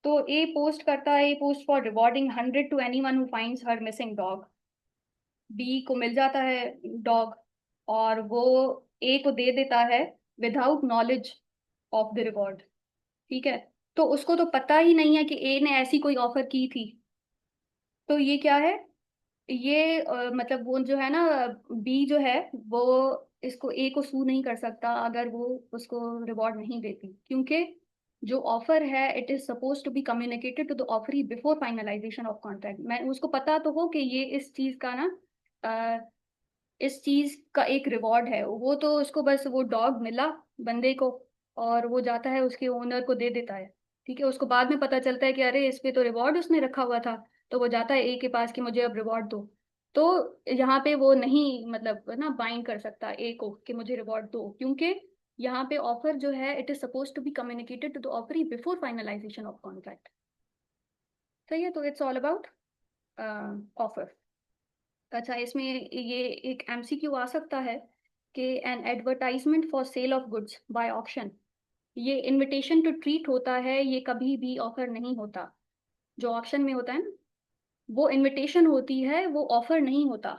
Speaker 1: तो ए पोस्ट करता है, A post for rewarding 100 to anyone who finds her missing dog. B को मिल जाता है डॉग, और वो ए को दे देता है without knowledge of the reward. ठीक है, तो उसको तो पता ही नहीं है कि ए ने ऐसी कोई ऑफर की थी। तो ये क्या है? ये मतलब वो जो है ना, बी जो है वो इसको ए को सू नहीं कर सकता अगर वो उसको रिवॉर्ड नहीं देती, क्योंकि जो ऑफर है it is suppose to be communicated to the offeree before finalisation of contract. मैं उसको पता तो हो कि ये इस चीज का ना, इस चीज का एक रिवॉर्ड है। वो तो उसको बस वो डॉग मिला बंदे को, और वो जाता है उसके ओनर को दे देता है। ठीक है, उसको बाद में पता चलता है कि अरे इस पे तो रिवॉर्ड उसने रखा हुआ था, तो वो जाता है ए के पास कि मुझे अब रिवॉर्ड दो। तो यहाँ पे वो नहीं मतलब ना बाइंड कर सकता ए को कि मुझे रिवॉर्ड दो, क्योंकि यहाँ पे ऑफर जो है it is suppose to be communicated to the offeree before finalisation of contract. सही है, तो इट्स ऑल अबाउट ऑफर। अच्छा, इसमें ये एक एमसीक्यू आ सकता है कि an advertisement for sale of goods by auction, ये इनविटेशन टू ट्रीट होता है, ये कभी भी ऑफर नहीं होता। जो ऑक्शन में होता है ना, वो इनविटेशन होती है, वो ऑफर नहीं होता।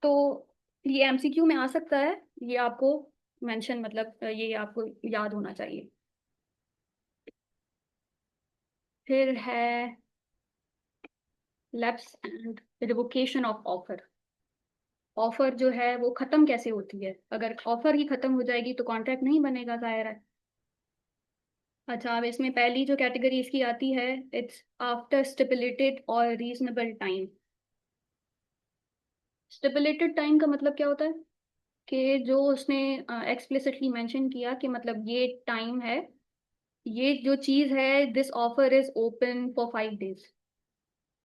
Speaker 1: तो ये एमसीक्यू में आ सकता है, ये आपको मेंशन मतलब ये आपको याद होना चाहिए। फिर है lapse and revocation of offer. Offer जो है वो खत्म कैसे होती है? अगर ऑफर ही खत्म हो जाएगी तो कॉन्ट्रैक्ट नहीं बनेगा, जाहिर है। अच्छा, अब इसमें पहली जो कैटेगरी इसकी आती है, इट्स आफ्टर स्टिपुलेटेड और रीजनेबल टाइम। स्टिपुलेटेड टाइम का मतलब क्या होता है? कि जो उसने एक्सप्लिसिटली मेंशन किया कि मतलब ये टाइम है, ये जो चीज है, this offer is open for 5 days.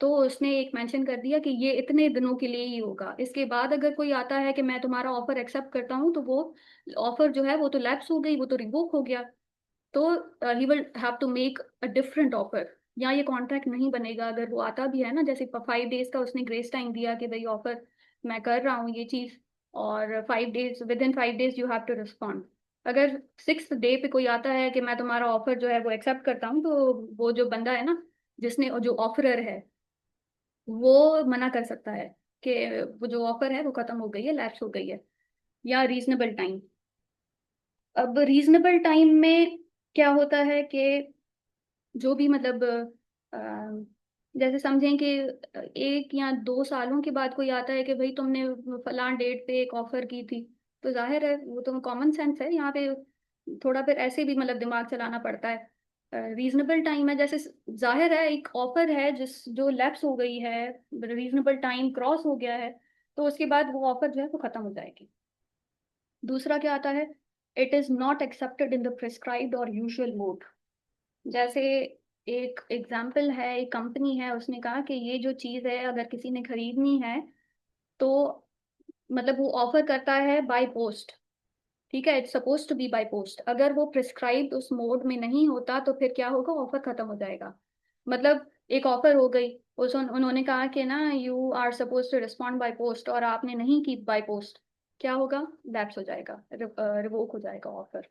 Speaker 1: तो उसने एक मेंशन कर दिया कि ये इतने दिनों के लिए ही होगा। इसके बाद अगर कोई आता है कि मैं तुम्हारा ऑफर एक्सेप्ट करता हूँ, तो वो ऑफर जो है वो तो लैप्स हो गई, वो तो रिवोक हो गया। तो he will have to make a different offer, या ये कॉन्ट्रैक्ट नहीं बनेगा। अगर वो आता भी है ना, जैसे 5 डेज का उसने ग्रेस टाइम दिया कि भाई ऑफर मैं कर रहा हूँ ये चीज, और 5 days, within 5 days you have to respond. अगर 6th डे पे कोई आता है कि मैं तुम्हारा ऑफर जो है वो एक्सेप्ट करता हूँ, तो वो जो बंदा है ना, जिसने जो ऑफरर है, वो मना कर सकता है कि वो जो ऑफर है वो खत्म हो गई है, लैप्स हो गई है। या रीजनेबल टाइम। अब रीजनेबल टाइम में क्या होता है कि जो भी मतलब जैसे समझें कि 1 या 2 सालों के बाद कोई आता है कि भाई तुमने फलां डेट पे एक ऑफर की थी, तो जाहिर है वो तो कॉमन सेंस है यहाँ पे। थोड़ा फिर ऐसे भी मतलब दिमाग चलाना पड़ता है। रीजनेबल टाइम है, जैसे जाहिर है एक ऑफर है जिस जो लैप्स हो गई है, रीजनेबल टाइम क्रॉस हो गया है, तो उसके बाद वो ऑफर जो है वो खत्म हो जाएगी। दूसरा क्या आता है? It is not accepted in the prescribed और यूजुअल मोड। जैसे एक एग्जाम्पल है, एक कंपनी है, उसने कहा कि ये जो चीज़ है अगर किसी ने खरीदनी है तो मतलब वो ऑफर करता है बाय पोस्ट। ठीक है, it's suppose to be by post. अगर वो प्रिस्क्राइब्ड उस मोड में नहीं होता तो फिर क्या होगा? ऑफर खत्म हो जाएगा। मतलब एक ऑफर हो गई, उन्होंने कहा कि ना you are suppose to respond by post, और आपने नहीं की बाय पोस्ट, क्या होगा? लैप्स हो जाएगा, रिवोक हो जाएगा ऑफर।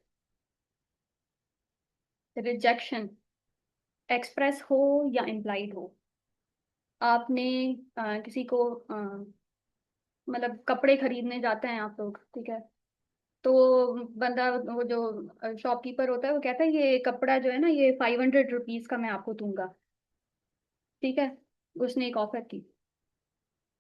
Speaker 1: रिजेक्शन एक्सप्रेस हो या इम्प्लाइड हो। आपने किसी को मतलब कपड़े खरीदने जाते हैं आप लोग, ठीक है। तो बंदा, वो जो शॉपकीपर होता है, वो कहता है ये कपड़ा जो है ना, ये 500 रुपीज का मैं आपको दूंगा, ठीक है। उसने एक ऑफर की।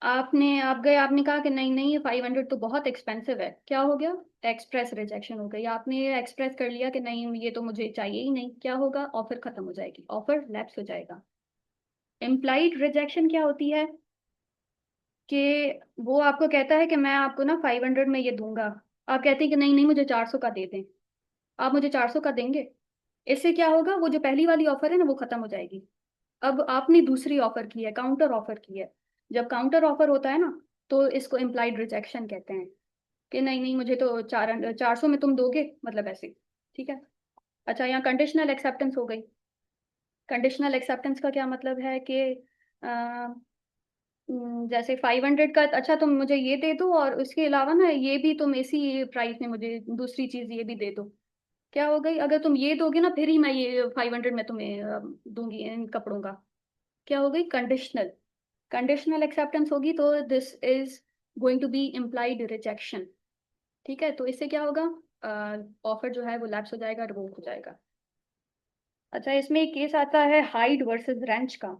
Speaker 1: आप गए, आपने कहा कि नहीं नहीं, ये 500 तो बहुत एक्सपेंसिव है। क्या हो गया? एक्सप्रेस रिजेक्शन हो गई। आपने ये एक्सप्रेस कर लिया कि नहीं, ये तो मुझे चाहिए ही नहीं। क्या होगा? ऑफर खत्म हो जाएगी, ऑफर लैप्स हो जाएगा। इम्प्लाइड रिजेक्शन क्या होती है कि वो आपको कहता है कि मैं आपको ना 500 में ये दूंगा। आप कहते हैं कि नहीं नहीं, मुझे 400 का दे दें। आप मुझे 400 का देंगे। इससे क्या होगा? वो जो पहली वाली ऑफर है ना, वो खत्म हो जाएगी। अब आपने दूसरी ऑफर की है, काउंटर ऑफर की है। जब काउंटर ऑफर होता है ना, तो इसको इम्प्लाइड रिजेक्शन कहते हैं कि नहीं नहीं, मुझे तो 400 में तुम दोगे, मतलब ऐसे, ठीक है। अच्छा, यहाँ कंडीशनल एक्सेप्टेंस हो गई। कंडीशनल एक्सेप्टेंस का क्या मतलब है कि जैसे 500 का, अच्छा तुम मुझे ये दे दो, और उसके अलावा ना ये भी तुम इसी प्राइस में मुझे दूसरी चीज ये भी दे दो। क्या हो गई? अगर तुम ये दोगे ना, फिर ही मैं ये 500 में तुम्हें दूंगी इन कपड़ों का। क्या हो गई? कंडीशनल। कंडीशनल एक्सेप्टेंस होगी तो this is going to be implied rejection, ठीक है। तो इससे क्या होगा? ऑफर जो है वो लैप्स हो जाएगा, रिवोक हो जाएगा। अच्छा, इसमें एक केस आता है हाइड वर्सेस रेंच का।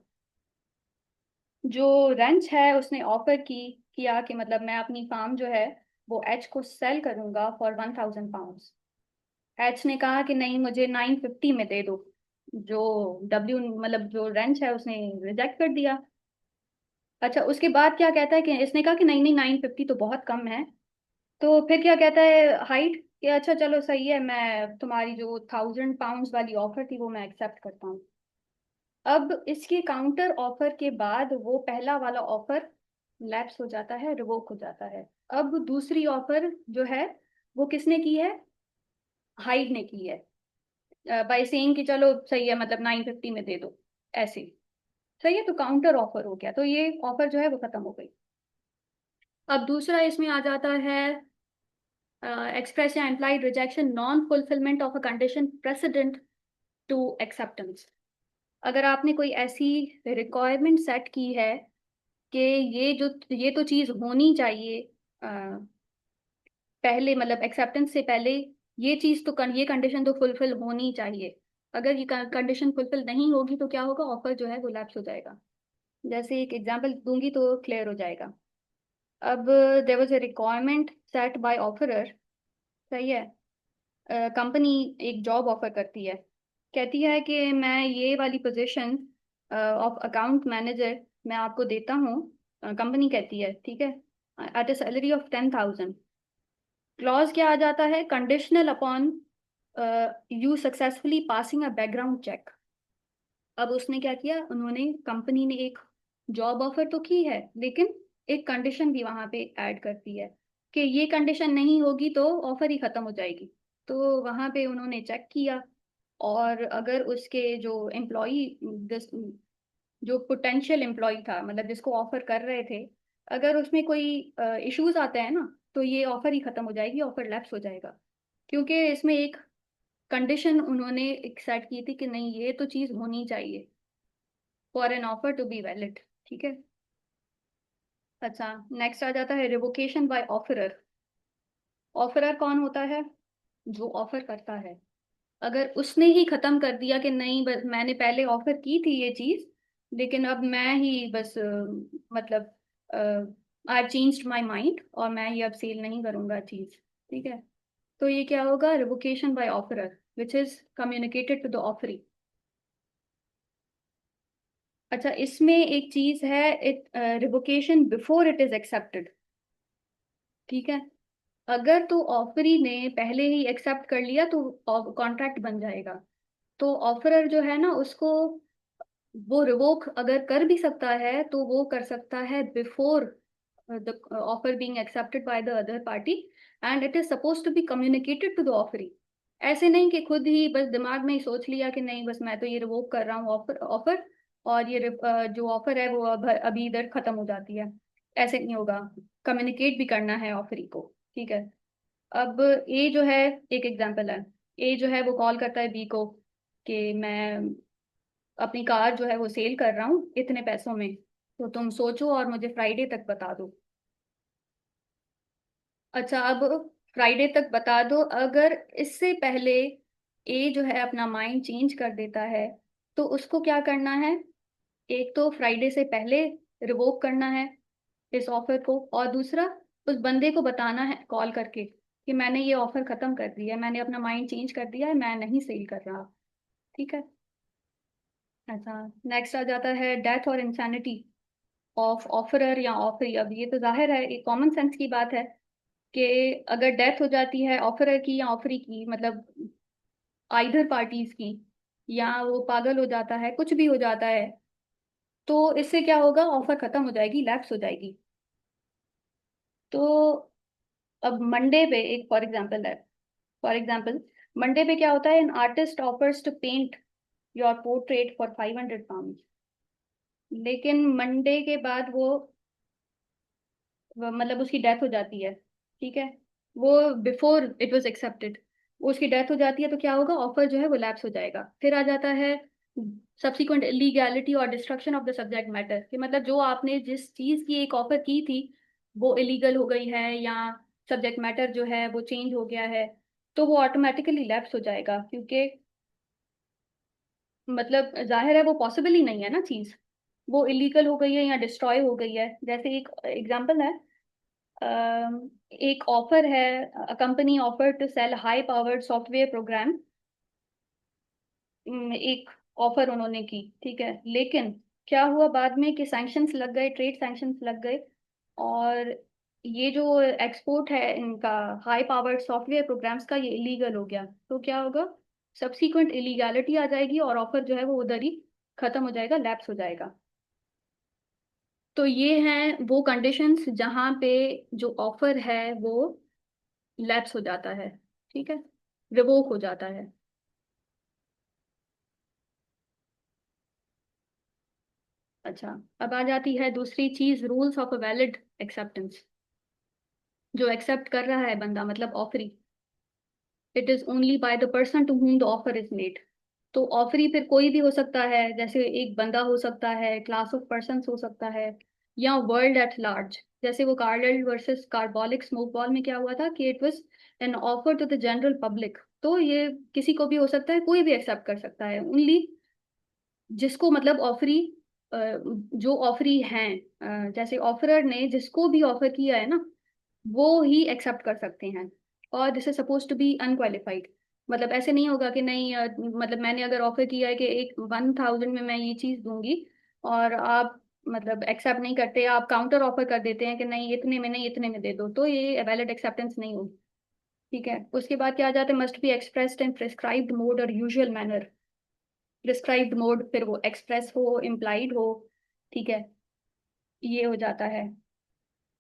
Speaker 1: जो रेंच है, उसने ऑफर किया कि मतलब मैं अपनी फार्म जो है वो एच को सेल करूंगा फॉर 1000 पाउंड्स। एच ने कहा कि नहीं, मुझे 950 में दे दो। जो डब्ल्यू मतलब जो रेंच है, उसने रिजेक्ट कर दिया। अच्छा, उसके बाद क्या कहता है कि इसने कहा कि नहीं नहीं, 950 तो बहुत कम है। तो फिर क्या कहता है हाइट कि अच्छा चलो सही है, मैं तुम्हारी जो 1000 पाउंड्स वाली ऑफर थी वो मैं एक्सेप्ट करता हूँ। अब इसके काउंटर ऑफर के बाद वो पहला वाला ऑफर लैप्स हो जाता है, रिवोक हो जाता है। अब दूसरी ऑफर जो है वो किसने की है? हाइड ने की है, बाय सेइंग कि चलो सही है, मतलब 950 में दे दो, ऐसे। सही है, तो काउंटर ऑफर हो गया, तो ये ऑफर जो है वो खत्म हो गई। अब दूसरा इसमें आ जाता है एक्सप्रेस या implied rejection, non fulfilment of a condition precedent to acceptance. अगर आपने कोई ऐसी रिक्वायरमेंट सेट की है कि ये तो चीज होनी चाहिए पहले, मतलब एक्सेप्टेंस से पहले, ये चीज तो ये कंडीशन तो फुलफिल होनी चाहिए। अगर ये कंडीशन फुलफिल नहीं होगी तो क्या होगा? ऑफर जो है वो लैप्स हो जाएगा। जैसे एक एग्जांपल दूंगी तो क्लियर हो जाएगा। अब there was a requirement set by offeror, सही है। कंपनी एक जॉब ऑफर करती है, कहती है कि मैं ये वाली पोजीशन ऑफ अकाउंट मैनेजर मैं आपको देता हूँ। कंपनी कहती है ठीक है, at a salary of 10,000। Clause क्या आ जाता है? Conditional upon you successfully passing a background check. अब उसने क्या किया, उन्होंने, कंपनी ने एक जॉब ऑफर तो की है, लेकिन एक कंडीशन भी वहां पे ऐड करती है कि ये कंडीशन नहीं होगी तो ऑफर ही खत्म हो जाएगी। तो वहां पे उन्होंने चेक किया, और अगर उसके जो एम्प्लॉय, जो पोटेंशियल एम्प्लॉय था, मतलब जिसको ऑफर कर रहे थे, अगर उसमें कोई इश्यूज आते हैं ना, तो ये ऑफर ही खत्म हो जाएगी, ऑफर लैप्स हो जाएगा। क्योंकि इसमें एक कंडीशन उन्होंने एक सेट की थी कि नहीं, ये तो चीज होनी चाहिए for an offer to be valid, ठीक है। अच्छा, नेक्स्ट आ जाता है रिवोकेशन बाय ऑफरर। ऑफरर कौन होता है? जो ऑफर करता है। अगर उसने ही खत्म कर दिया कि नहीं, बस मैंने पहले ऑफर की थी ये चीज, लेकिन अब मैं ही बस मतलब आई चेंज्ड माय माइंड, और मैं ये अब सेल नहीं करूंगा चीज, ठीक है। तो ये क्या होगा? Revocation by offeror which is communicated to the offeree. अच्छा, इसमें एक चीज है, it revocation before it is accepted, ठीक है। अगर तो ऑफरी ने पहले ही एक्सेप्ट कर लिया तो कॉन्ट्रैक्ट बन जाएगा। तो ऑफरर जो है ना, उसको वो रिवोक अगर कर भी सकता है तो वो कर सकता है before the offer being accepted by the other party, and it is suppose to be communicated to the offeree. ऐसे नहीं कि खुद ही बस दिमाग में ही सोच लिया कि नहीं, बस मैं तो ये रिवोक कर रहा हूँ ऑफर ऑफर, और ये जो ऑफर है वो अब अभी इधर खत्म हो जाती है। ऐसे नहीं होगा, कम्युनिकेट भी करना है ऑफरी को, ठीक है। अब ए जो है, एक एग्जांपल है, ए जो है वो कॉल करता है बी को कि मैं अपनी कार जो है वो सेल कर रहा हूँ इतने पैसों में, तो तुम सोचो और मुझे फ्राइडे तक बता दो। अच्छा, अब फ्राइडे तक बता दो, अगर इससे पहले ए जो है अपना माइंड चेंज कर देता है, तो उसको क्या करना है? एक तो फ्राइडे से पहले रिवोक करना है इस ऑफर को, और दूसरा उस बंदे को बताना है कॉल करके कि मैंने ये ऑफर खत्म कर दिया है, मैंने अपना माइंड चेंज कर दिया है, मैं नहीं सेल कर रहा। ठीक है। अच्छा, नेक्स्ट आ जाता है डेथ और इंसैनिटी ऑफ ऑफरर या ऑफरी। अब ये तो जाहिर है, एक कॉमन सेंस की बात है कि अगर डेथ हो जाती है ऑफरर की या ऑफरी की, मतलब आइदर पार्टीज की, या वो पागल हो जाता है, कुछ भी हो जाता है, तो इससे क्या होगा? ऑफर खत्म हो जाएगी, लैप्स हो जाएगी। तो अब मंडे पे एक फॉर एग्जांपल है, फॉर एग्जांपल मंडे पे क्या होता है? An artist offers to paint your portrait for £500, लेकिन मंडे के बाद मतलब उसकी डेथ हो जाती है। ठीक है, वो बिफोर इट वाज एक्सेप्टेड, उसकी डेथ हो जाती है, तो क्या होगा? ऑफर जो है वो लैप्स हो जाएगा। फिर आ जाता है सब्सिक्वेंट इलीगैलिटी और destruction of the subject matter, कि मतलब जो आपने जिस चीज की एक ऑफर की थी वो इलीगल हो गई है, या सब्जेक्ट मैटर जो है वो चेंज हो गया है, तो वो ऑटोमेटिकली लैप्स हो जाएगा, क्योंकि मतलब जाहिर है वो पॉसिबल ही नहीं है ना चीज, वो इलीगल हो गई है या डिस्ट्रॉय हो गई है। जैसे एक एग्जांपल है, एक ऑफर है, company offer to sell high powered software program, एक ऑफर उन्होंने की। ठीक है, लेकिन क्या हुआ बाद में कि सैंक्शंस लग गए, ट्रेड सैंक्शंस लग गए, और ये जो एक्सपोर्ट है इनका हाई पावर्ड सॉफ्टवेयर प्रोग्राम्स का, ये इलीगल हो गया। तो क्या होगा? सब्सीक्वेंट इलीगैलिटी आ जाएगी और ऑफर जो है वो उधर ही खत्म हो जाएगा, लैप्स हो जाएगा। तो ये हैं वो कंडीशंस जहाँ पे जो ऑफर है वो लैप्स हो जाता है। ठीक है, रिवोक हो जाता है। अच्छा, अब आ जाती है दूसरी चीज, rules of a valid acceptance. जो एक्सेप्ट कर रहा है बंदा, मतलब offeree, it is only by the person to whom the offer is made. तो ऑफरी फिर कोई भी हो सकता है, जैसे एक बंदा हो सकता है, क्लास ऑफ पर्सन हो सकता है, या वर्ल्ड एट लार्ज। जैसे वो Carlill versus Carbolic Smoke Ball में क्या हुआ था कि it was an offer to the general public. तो ये किसी को भी हो सकता है, कोई भी एक्सेप्ट कर सकता है, ओनली जिसको मतलब ऑफरी, जो ऑफरी हैं, जैसे ऑफरर ने जिसको भी ऑफर किया है ना, वो ही एक्सेप्ट कर सकते हैं। और this is suppose to be unqualified, मतलब ऐसे नहीं होगा कि नहीं, मतलब मैंने अगर ऑफर किया है कि एक 1000 में मैं ये चीज़ दूंगी, और आप मतलब एक्सेप्ट नहीं करते, आप काउंटर ऑफर कर देते हैं कि नहीं इतने में नहीं, इतने में दे दो, तो ये वैलिड एक्सेप्टेंस नहीं होगी। ठीक है, उसके बाद क्या आ जाता है? Must be expressed in prescribed mode और यूजुअल मैनर। प्रिस्क्राइब्ड मोड, फिर वो एक्सप्रेस हो, इम्प्लाइड हो। ठीक है, ये हो जाता है।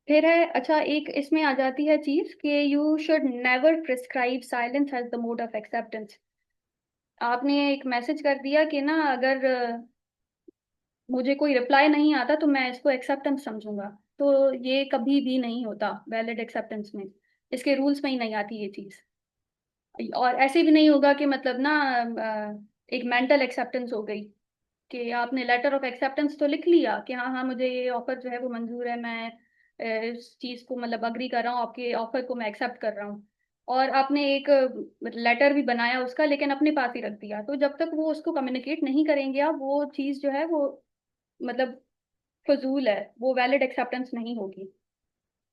Speaker 1: फिर है, अच्छा एक इसमें आ जाती है चीज कि you should never prescribe silence as the mode of acceptance. आपने एक मैसेज कर दिया कि ना, अगर मुझे कोई रिप्लाई नहीं आता तो मैं इसको एक्सेप्टेंस समझूंगा, तो ये कभी भी नहीं होता वैलिड एक्सेप्टेंस में, इसके रूल्स में ही नहीं आती ये चीज। और ऐसे भी नहीं होगा कि मतलब ना, एक मेंटल एक्सेप्टेंस हो गई कि आपने लेटर ऑफ एक्सेप्टेंस तो लिख लिया कि हाँ हाँ मुझे ये ऑफर जो है वो मंजूर है, मैं इस चीज़ को मतलब अग्री कर रहा हूँ, आपके ऑफर को मैं एक्सेप्ट कर रहा हूँ, और आपने एक लेटर भी बनाया उसका, लेकिन अपने पास ही रख दिया, तो जब तक वो उसको कम्युनिकेट नहीं करेंगे आप, वो चीज़ जो है वो मतलब फजूल है, वो वैलिड एक्सेप्टेंस नहीं होगी।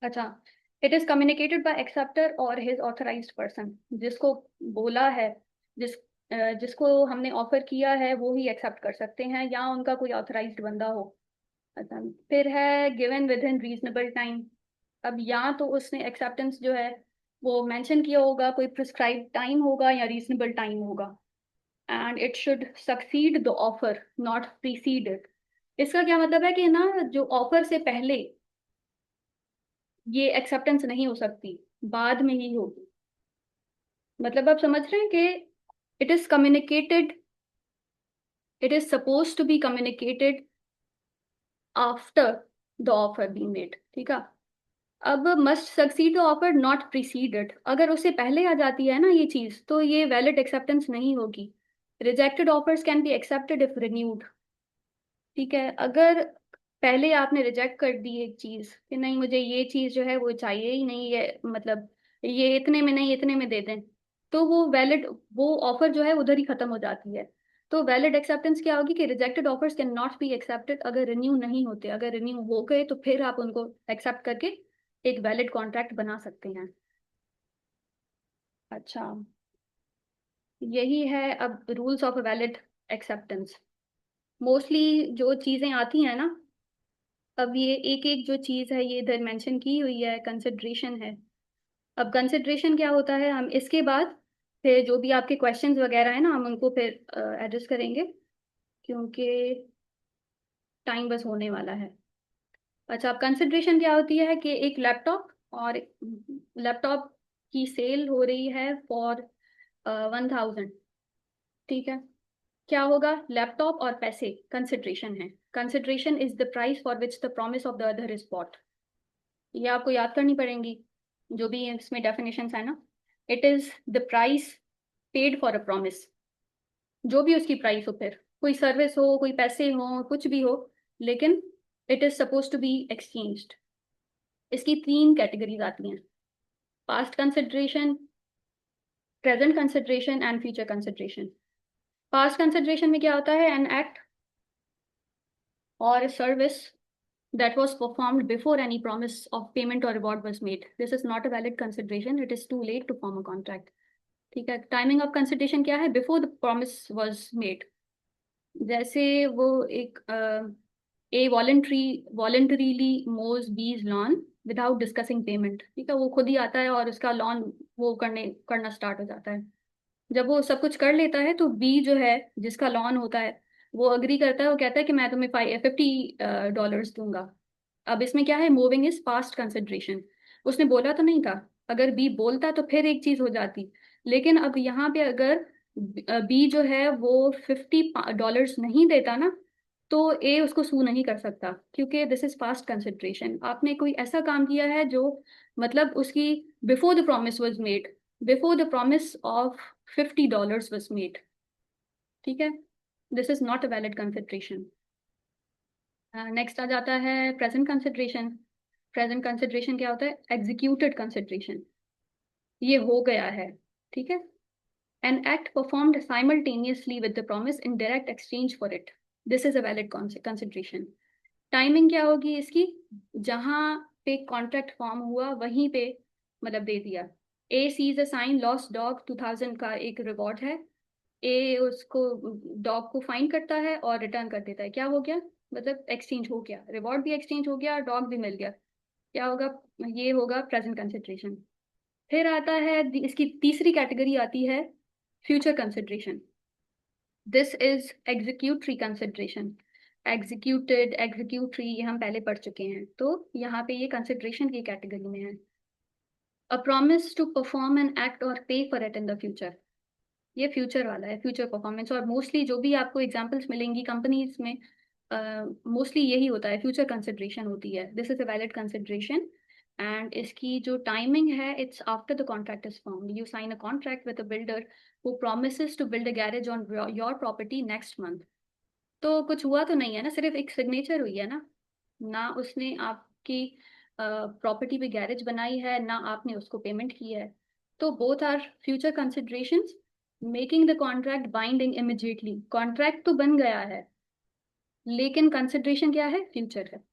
Speaker 1: अच्छा, it is communicated bye acceptor और हिज ऑथराइज्ड पर्सन। जिसको बोला है, जिस जिसको हमने ऑफर किया है, वो ही एक्सेप्ट कर सकते हैं, या उनका कोई ऑथराइज्ड बंदा हो। अच्छा, फिर है given with in reasonable time. अब या तो उसने एक्सेप्टेंस जो है वो मेंशन किया होगा, कोई प्रिस्क्राइब टाइम होगा या रीजनेबल टाइम होगा, and it should succeed the offer not preceded it. इसका क्या मतलब है कि ना, जो ऑफर से पहले ये एक्सेप्टेंस नहीं हो सकती, बाद में ही होगी। मतलब आप समझ रहे हैं कि it is communicated, it is suppose to be communicated after the offer be made. ठीक है, अब must succeed the offer not preceded, अगर उससे पहले आ जाती है ना ये चीज, तो ये वैलिड एक्सेप्टेंस नहीं होगी। Rejected offers can be accepted if renewed. ठीक है, अगर पहले आपने रिजेक्ट कर दी एक चीज कि नहीं मुझे ये चीज जो है वो चाहिए ही नहीं, ये मतलब ये इतने में नहीं इतने में दे दें, तो वो वैलिड, वो ऑफर जो है उधर ही खत्म हो जाती है। तो वैलिड एक्सेप्टेंस क्या होगी कि rejected offers can not be accepted अगर रिन्यू नहीं होते, अगर रिन्यू हो गए तो फिर आप उनको एक्सेप्ट करके एक वैलिड कॉन्ट्रैक्ट बना सकते हैं। अच्छा, यही है अब rules of valid acceptance. Mostly जो चीजें आती हैं ना, अब ये एक एक जो चीज है ये इधर मेंशन की हुई है, कंसिडरेशन है। अब कंसिडरेशन क्या होता है, हम इसके बाद फिर जो भी आपके क्वेश्चंस वगैरह है ना हम उनको फिर एड्रेस करेंगे, क्योंकि टाइम बस होने वाला है। अच्छा, अब कंसिडरेशन क्या होती है कि एक लैपटॉप, और लैपटॉप की सेल हो रही है फॉर 1000। ठीक है, क्या होगा, लैपटॉप और पैसे कंसिडरेशन है। Consideration is the price for which the promise of the other is bought. ये आपको याद करनी पड़ेंगी जो भी इसमें डेफिनेशंस है ना। It is the price paid for a promise, जो भी उसकी प्राइस हो, फिर कोई सर्विस हो कोई पैसे हो कुछ भी हो, लेकिन it is suppose to be exchanged. इसकी तीन कैटेगरीज आती हैं, past consideration, present consideration and future consideration. Past consideration में क्या होता है, an act or service that was performed before any promise of payment or reward was made. This is not a valid consideration. It is too late to form a contract. ठीक है, timing of consideration क्या है, before the promise was made. जैसे वो एक ए voluntarily मोज बीज lawn without discussing payment. ठीक है, वो खुद ही आता है और उसका लॉन वो करना स्टार्ट हो जाता है। जब वो सब कुछ कर लेता है तो बी जो है जिसका लॉन होता है वो अग्री करता है, वो कहता है कि मैं तुम्हें $50 दूंगा। अब इसमें क्या है, मूविंग इज पास्ट कंसिडरेशन। उसने बोला तो नहीं था, अगर बी बोलता तो फिर एक चीज हो जाती, लेकिन अब यहाँ पे अगर बी जो है वो $50 नहीं देता ना, तो ए उसको सू नहीं कर सकता, क्योंकि दिस इज पास्ट कंसिडरेशन। आपने कोई ऐसा काम किया है जो मतलब उसकी before the promise was made, before the promise of $50 was made. ठीक है, this is not a valid consideration. Next आ जाता है प्रेजेंट कंसिडरेशन। प्रेजेंट कंसिडरेशन क्या होता है, एग्जीक्यूटेड कंसिडरेशन, ये हो गया है। ठीक है, an act performed simultaneously with the promise in direct exchange for it, this is a valid consideration. Timing क्या होगी इसकी, जहां पे कॉन्ट्रैक्ट फॉर्म हुआ वहीं पे मतलब दे दिया। A sees a sign lost dog 2000 का एक रिवॉर्ड है, ए उसको डॉग को फाइन करता है और रिटर्न कर देता है, क्या हो गया, मतलब एक्सचेंज हो गया, रिवॉर्ड भी एक्सचेंज हो गया, डॉग भी मिल गया। क्या होगा, ये होगा प्रेजेंट कंसिडरेशन। फिर आता है इसकी तीसरी कैटेगरी आती है future consideration. This is executory consideration. Executed executory ये हम पहले पढ़ चुके हैं, तो यहाँ पे ये कंसिडरेशन की कैटेगरी में है। A promise to perform an act or pay for it in the future, ये फ्यूचर वाला है, फ्यूचर परफॉर्मेंस। और मोस्टली जो भी आपको एग्जांपल्स मिलेंगी कंपनीज में, मोस्टली यही होता है, फ्यूचर कंसिडरेशन होती है। This is a valid consideration. And इसकी जो टाइमिंग है, it's after the contract is formed, you sign a contract with a builder who promises to build a garage on your property next month. तो कुछ हुआ तो नहीं है ना, सिर्फ एक सिग्नेचर हुई है ना, ना उसने आपकी प्रॉपर्टी पे गैरेज बनाई है ना आपने उसको पेमेंट की है। तो both are future considerations making the contract binding immediately. Contract तो बन गया है, लेकिन कंसिडरेशन क्या है, फ्यूचर है,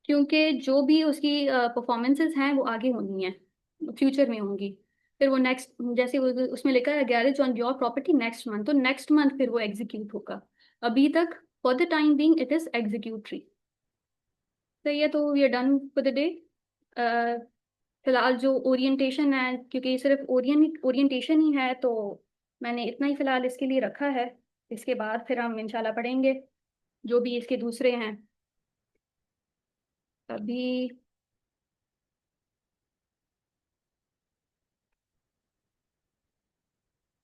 Speaker 1: क्योंकि जो भी उसकी परफॉर्मेंसेस हैं वो आगे होनी है, फ्यूचर में होंगी। फिर वो नेक्स्ट, जैसे वो उसमें लिखा है garage on your property next month, तो नेक्स्ट मंथ फिर वो एग्जीक्यूट होगा। अभी तक for the time being it is executory. तो ये तो we are done for the day. फिलहाल जो ओरिएंटेशन है, क्योंकि ये सिर्फ ओरिएंटेशन ही है, तो मैंने इतना ही फिलहाल इसके लिए रखा है। इसके बाद फिर हम इंशाल्लाह पढ़ेंगे जो भी इसके दूसरे हैं। अभी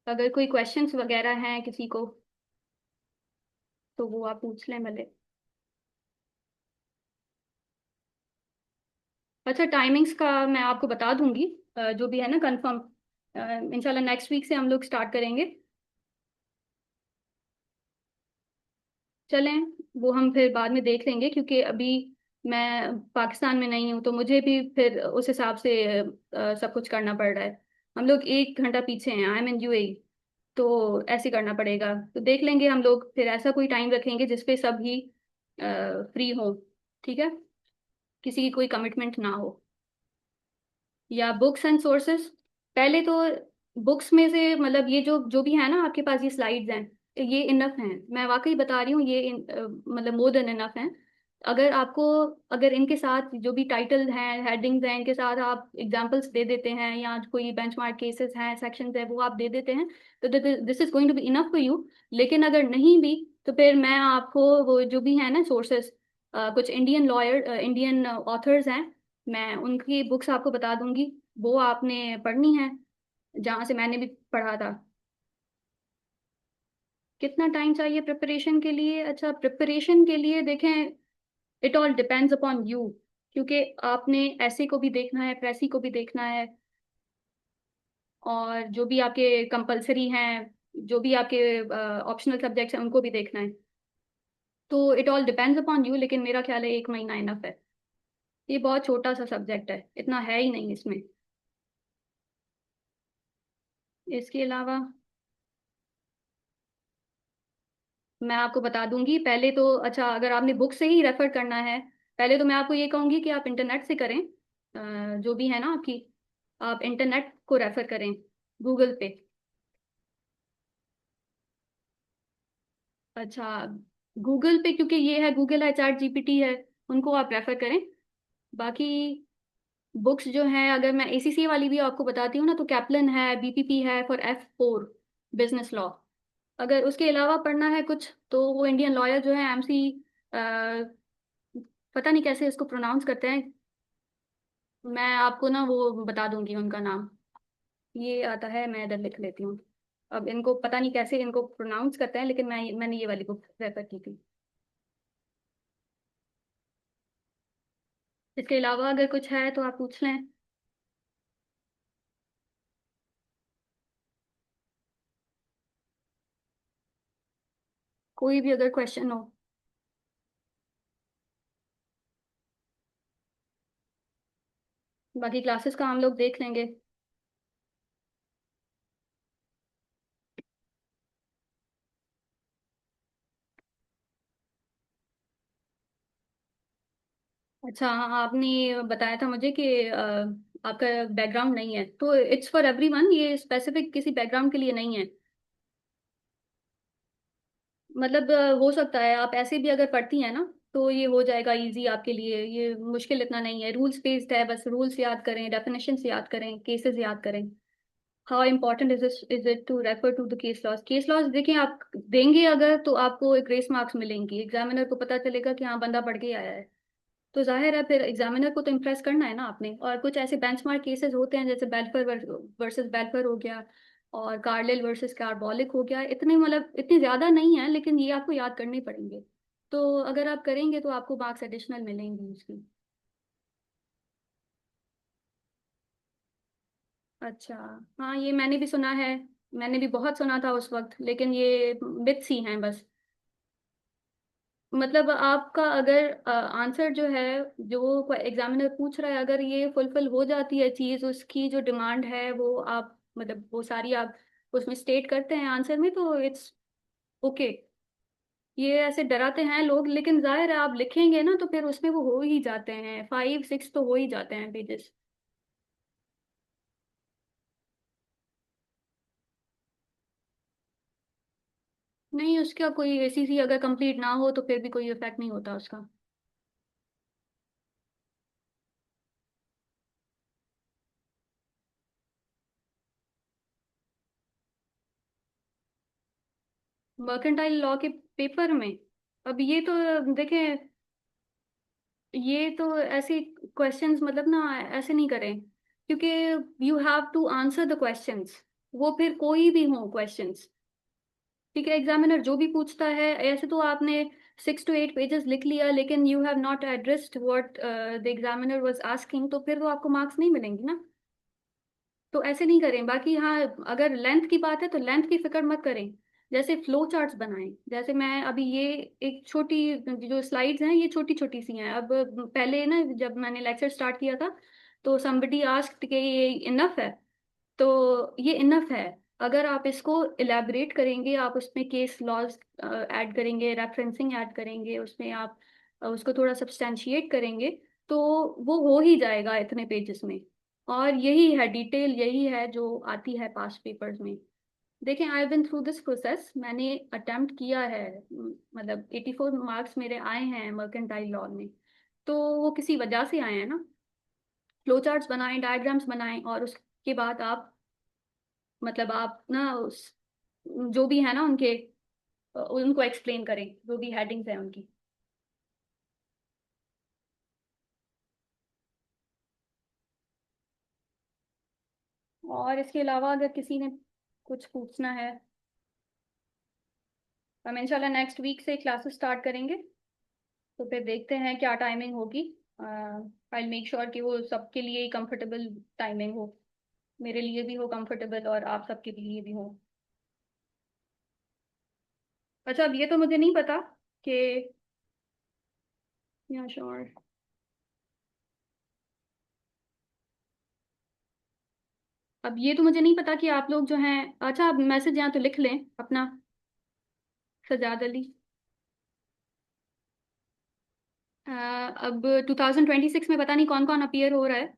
Speaker 1: अगर कोई क्वेश्चंस वगैरह हैं किसी को, तो वो आप पूछ लें भले। अच्छा, टाइमिंग्स का मैं आपको बता दूंगी, जो भी है ना कंफर्म। इंशाल्लाह नेक्स्ट वीक से हम लोग स्टार्ट करेंगे। चलें, वो हम फिर बाद में देख लेंगे, क्योंकि अभी मैं पाकिस्तान में नहीं हूँ, तो मुझे भी फिर उस हिसाब से सब कुछ करना पड़ रहा है। हम लोग 1 घंटा पीछे हैं, आई एम इन यूएई। तो ऐसे करना पड़ेगा, तो देख लेंगे हम लोग, फिर ऐसा कोई टाइम रखेंगे जिसपे सभी फ्री हो। ठीक है, किसी की कोई कमिटमेंट ना हो। या बुक्स एंड सोर्सेस, पहले तो बुक्स में से मतलब ये जो जो भी है ना आपके पास, ये स्लाइड्स हैं, ये इनफ हैं, मैं वाकई बता रही हूँ, ये मतलब मोर देन इनफ हैं। अगर आपको, अगर इनके साथ जो भी टाइटल हैं, हेडिंग्स हैं, इनके साथ आप एग्जांपल्स दे देते हैं, या कोई बेंचमार्क केसेस हैं, सेक्शंस है, वो आप दे देते हैं, तो this is going to be enough for you. लेकिन अगर नहीं भी, तो फिर मैं आपको वो जो भी है ना सोर्सेस, कुछ इंडियन लॉयर, इंडियन ऑथर्स हैं, मैं उनकी बुक्स आपको बता दूंगी, वो आपने पढ़नी है, जहाँ से मैंने भी पढ़ा था। कितना टाइम चाहिए प्रिपरेशन के लिए? अच्छा, प्रिपरेशन के लिए देखें, it all depends upon you, क्योंकि आपने ऐसे को भी देखना है, प्रेसी को भी देखना है, और जो भी आपके कंपलसरी हैं, जो भी आपके ऑप्शनल सब्जेक्ट्स हैं, उनको भी देखना है। तो it all depends upon you, लेकिन मेरा ख्याल है 1 महीना इनफ है। ये बहुत छोटा सा सब्जेक्ट है, इतना है ही नहीं इसमें। इसके अलावा मैं आपको बता दूंगी पहले तो। अच्छा, अगर आपने बुक से ही रेफर करना है, पहले तो मैं आपको ये कहूंगी कि आप इंटरनेट से करें, जो भी है ना आपकी, आप इंटरनेट को रेफर करें, गूगल पे। अच्छा, गूगल पे, क्योंकि ये है गूगल है, चैट जीपीटी है, उनको आप रेफर करें। बाकी बुक्स जो हैं, अगर मैं एसीसी वाली भी आपको बताती हूँ ना, तो कैपलन है, बीपीपी है फॉर F4, बिजनेस लॉ। अगर उसके अलावा पढ़ना है कुछ, तो वो इंडियन लॉयर जो है, एमसी, पता नहीं कैसे इसको प्रोनाउंस करते हैं, मैं आपको ना वो बता दूंगी उनका नाम, ये आता है, मैं इधर लिख लेती हूँ। अब इनको पता नहीं कैसे इनको प्रोनाउंस करते हैं, लेकिन मैंने ये वाली बुक रेफर की थी। इसके अलावा अगर कुछ है तो आप पूछ लें। कोई भी अगर क्वेश्चन हो। बाकी क्लासेस का हम लोग देख लेंगे। अच्छा हाँ, आपने बताया था मुझे कि आपका बैकग्राउंड नहीं है, तो इट्स फॉर एवरीवन, ये स्पेसिफिक किसी बैकग्राउंड के लिए नहीं है। मतलब हो सकता है आप ऐसे भी अगर पढ़ती हैं ना, तो ये हो जाएगा इजी आपके लिए, ये मुश्किल इतना नहीं है, रूल्स बेस्ड है, बस रूल्स याद करें, डेफिनेशंस याद करें, केसेस याद करें। How important is it to refer to the case laws? Case laws देखिए, आप देंगे अगर, तो आपको ग्रेस मार्क्स मिलेंगी, एग्जामिनर को पता चलेगा कि हाँ बंदा पढ़ के आया है, तो जाहिर है फिर एग्जामिनर को तो इम्प्रेस करना है ना आपने। और कुछ ऐसे बेंचमार्क केसेस होते हैं, जैसे बेल्फर वर्सेस बेल्फर हो गया, और कार्लिल वर्सेस कार्बोलिक हो गया, इतने मतलब इतने ज्यादा नहीं है, लेकिन ये आपको याद करने पड़ेंगे। तो अगर आप करेंगे तो आपको मार्क्स एडिशनल मिलेंगी उसकी। अच्छा, हाँ ये मैंने भी सुना है, मैंने भी बहुत सुना था उस वक्त, लेकिन ये मिथ्स ही हैं बस। मतलब आपका अगर आंसर जो है, जो एग्जामिनर पूछ रहा है, अगर ये फुलफिल हो जाती है चीज, उसकी जो डिमांड है वो आप मतलब वो सारी आप उसमें स्टेट करते हैं आंसर में, तो इट्स ओके। ये ऐसे डराते हैं लोग, लेकिन जाहिर है आप लिखेंगे ना, तो फिर उसमें वो हो ही जाते हैं, 5 6 तो हो ही जाते हैं पेजेस। नहीं, उसका कोई ऐसी सी अगर कंप्लीट ना हो, तो फिर भी कोई इफेक्ट नहीं होता उसका। मर्केंटाइल लॉ के पेपर में, अब ये तो देखें, ये तो ऐसे क्वेश्चंस मतलब ना, ऐसे नहीं करें, क्योंकि you have to answer the questions, वो फिर कोई भी हो क्वेश्चंस। ठीक है, एग्जामिनर जो भी पूछता है, ऐसे तो आपने 6 to 8 पेजेस लिख लिया, लेकिन you have not addressed what the examiner was asking, तो फिर तो आपको मार्क्स नहीं मिलेंगे ना। तो ऐसे नहीं करें। बाकी हाँ, अगर लेंथ की बात है, तो लेंथ की फिक्र मत करें, जैसे फ्लो चार्ट्स बनाएं। जैसे मैं अभी ये एक छोटी जो स्लाइड्स हैं ये छोटी छोटी सी हैं। अब पहले ना जब मैंने लेक्चर स्टार्ट किया था तो समबडी आस्क्ड कि ये इनफ है। तो ये इनफ है। अगर आप इसको इलेबरेट करेंगे, आप उसमें केस लॉज ऐड करेंगे, रेफरेंसिंग ऐड करेंगे, उसमें आप उसको थोड़ा सब्सटैंशिएट करेंगे, तो वो हो ही जाएगा इतने पेजेस में। और यही है डिटेल, यही है जो आती है पास्ट पेपर्स में। देखें, आई बिन थ्रू दिस प्रोसेस, मैंने अटेम्प्ट किया है। मतलब 84 मार्क्स मेरे आए हैं मर्केंटाइल लॉ में। तो वो किसी वजह से आए हैं ना। फ्लो चार्ट्स बनाएं, डायग्राम्स बनाएं, और उसके बाद आप मतलब आप ना उस जो भी है ना उनके उनको एक्सप्लेन करें, जो भी हेडिंग्स हैं उनकी। और इसके अलावा अगर किसी ने कुछ पूछना है, हम इंशाल्लाह नेक्स्ट वीक से क्लासेस स्टार्ट करेंगे। तो फिर देखते हैं क्या टाइमिंग होगी। आई मेक श्योर कि वो सबके लिए कंफर्टेबल टाइमिंग हो, मेरे लिए भी हो कंफर्टेबल और आप सबके लिए भी हो। अच्छा, अब ये तो मुझे नहीं पता कि या श्योर, अब ये तो मुझे नहीं पता कि आप लोग जो हैं, अच्छा आप मैसेज यहाँ तो लिख लें अपना। सजाद अली। अब 2026 में पता नहीं कौन कौन अपीयर हो रहा है,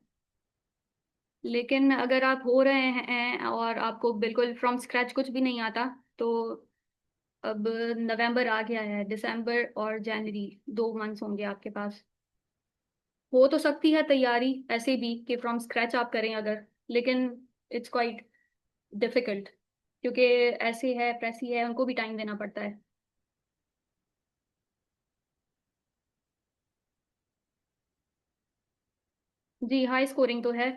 Speaker 1: लेकिन अगर आप हो रहे हैं और आपको बिल्कुल फ्रॉम स्क्रैच कुछ भी नहीं आता, तो अब नवंबर आ गया है, दिसंबर और जनवरी 2 मंथ्स होंगे आपके पास। हो तो सकती है तैयारी ऐसे भी कि फ्रॉम स्क्रैच आप करें अगर, लेकिन इट्स क्वाइट डिफिकल्ट, क्योंकि ऐसे है प्रेसी है, उनको भी टाइम देना पड़ता है। जी, हाई स्कोरिंग तो है।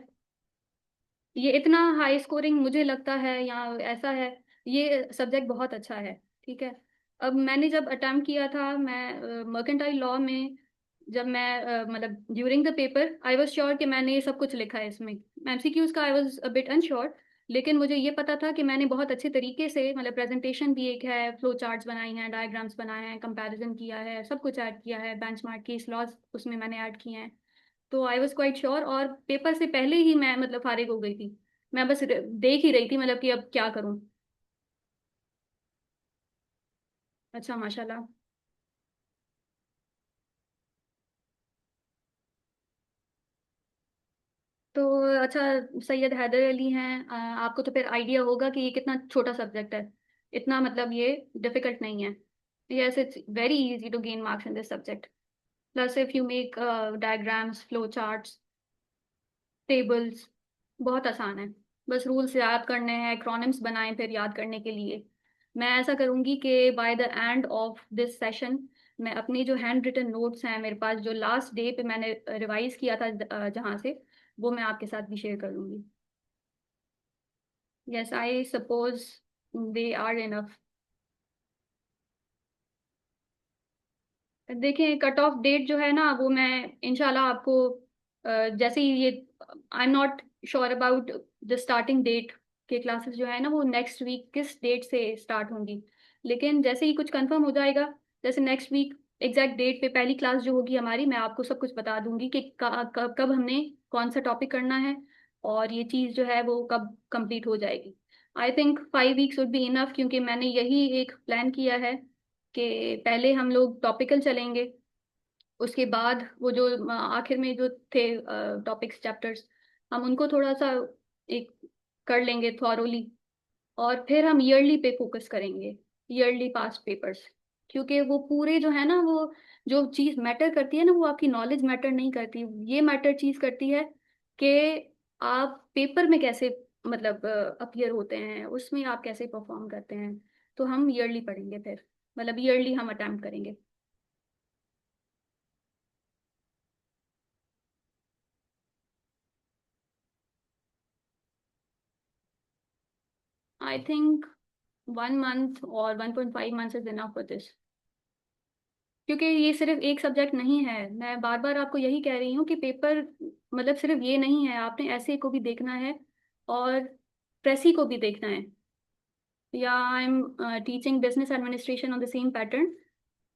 Speaker 1: ये इतना हाई स्कोरिंग मुझे लगता है, या ऐसा है, ये सब्जेक्ट बहुत अच्छा है। ठीक है। अब मैंने जब अटेम्प्ट किया था, मैं मर्केंटाइल लॉ में, जब मैं मतलब during the paper I was sure कि मैंने ये सब कुछ लिखा है इसमें। एमसीक्यूज का I was a bit unsure, लेकिन मुझे ये पता था कि मैंने बहुत अच्छे तरीके से, मतलब प्रेजेंटेशन भी एक है, फ्लो चार्ट्स बनाई हैं, डायग्राम्स बनाए हैं, कंपैरिजन किया है, सब कुछ ऐड किया है, बेंचमार्क केस लॉज उसमें मैंने ऐड किए हैं। तो आई वॉज क्वाइट श्योर, और पेपर से पहले ही मैं मतलब फारिग हो गई थी। मैं बस देख ही रही थी, मतलब कि अब क्या करूं। अच्छा, माशाल्लाह। तो अच्छा, सैयद हैदर अली हैं, आपको तो फिर आइडिया होगा कि ये कितना छोटा सब्जेक्ट है। इतना मतलब ये डिफिकल्ट नहीं है। Yes, it's very easy to gain marks in this subject. Plus if you make diagrams, flow charts, tables, बहुत आसान है। बस रूल्स याद करने हैं, एक्रोनिम्स बनाएं फिर याद करने के लिए। मैं ऐसा करूंगी कि by the end of this session मैं अपनी जो हैंड रिटन नोट्स हैं मेरे पास, जो लास्ट डे पे मैंने रिवाइज किया था जहाँ से, वो मैं आपके साथ भी शेयर कर लूंगी। Yes, I suppose they are enough. देखें, कट ऑफ डेट जो है ना, वो मैं इंशाल्लाह आपको जैसे ही ये, I am not sure about the starting date के क्लासेस जो है ना, वो नेक्स्ट वीक किस डेट से स्टार्ट होंगी। लेकिन जैसे ही कुछ कंफर्म हो जाएगा, जैसे नेक्स्ट वीक एग्जैक्ट डेट पे पहली क्लास जो होगी हमारी, मैं आपको सब कुछ बता दूंगी कि कब कब हमने कौन सा टॉपिक करना है, और ये चीज़ जो है वो कब कंप्लीट हो जाएगी। I think 5 weeks would be enough, क्योंकि मैंने यही एक प्लान किया है कि पहले हम लोग टॉपिकल चलेंगे, उसके बाद वो जो आखिर में जो थे टॉपिक्स चैप्टर्स, हम उनको थोड़ा सा एक कर लेंगे थॉरोली, और फिर हम ईयरली पे फोकस करेंगे, ईयरली पास्ट पेपर्स। क्योंकि वो पूरे जो है ना, वो जो चीज़ मैटर करती है ना, वो आपकी नॉलेज मैटर नहीं करती, ये मैटर चीज़ करती है कि आप पेपर में कैसे मतलब अपीयर होते हैं, उसमें आप कैसे परफॉर्म करते हैं। तो हम ईयरली पढ़ेंगे फिर, मतलब ईयरली हम अटेम्प्ट करेंगे। आई थिंक 1 मंथ और 1.5 months is enough for this. क्योंकि ये सिर्फ एक सब्जेक्ट नहीं है, मैं बार बार आपको यही कह रही हूँ कि पेपर मतलब सिर्फ ये नहीं है, आपने ऐसे को भी देखना है और प्रेसी को भी देखना है। या I am teaching business administration on the same pattern.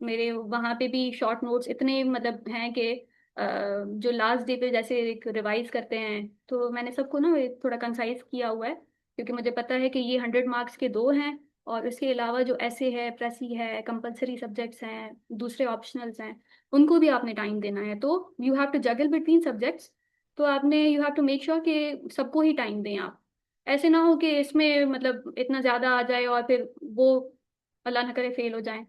Speaker 1: मेरे वहाँ पे भी शॉर्ट नोट्स इतने मतलब हैं कि जो लास्ट डे पे जैसे एक रिवाइज करते हैं, तो मैंने सबको ना एक थोड़ा कंसाइज किया हुआ है, क्योंकि मुझे पता है कि ये 100 मार्क्स के दो हैं, और इसके अलावा जो ऐसे है, प्रेसी है, कंपलसरी सब्जेक्ट्स हैं, दूसरे ऑप्शनल्स हैं, उनको भी आपने टाइम देना है। तो you have to juggle between subjects. तो आपने you have to make sure कि सबको ही टाइम दें आप। ऐसे ना हो कि इसमें मतलब इतना ज़्यादा आ जाए और फिर वो अल्लाह ना करे फेल हो जाए।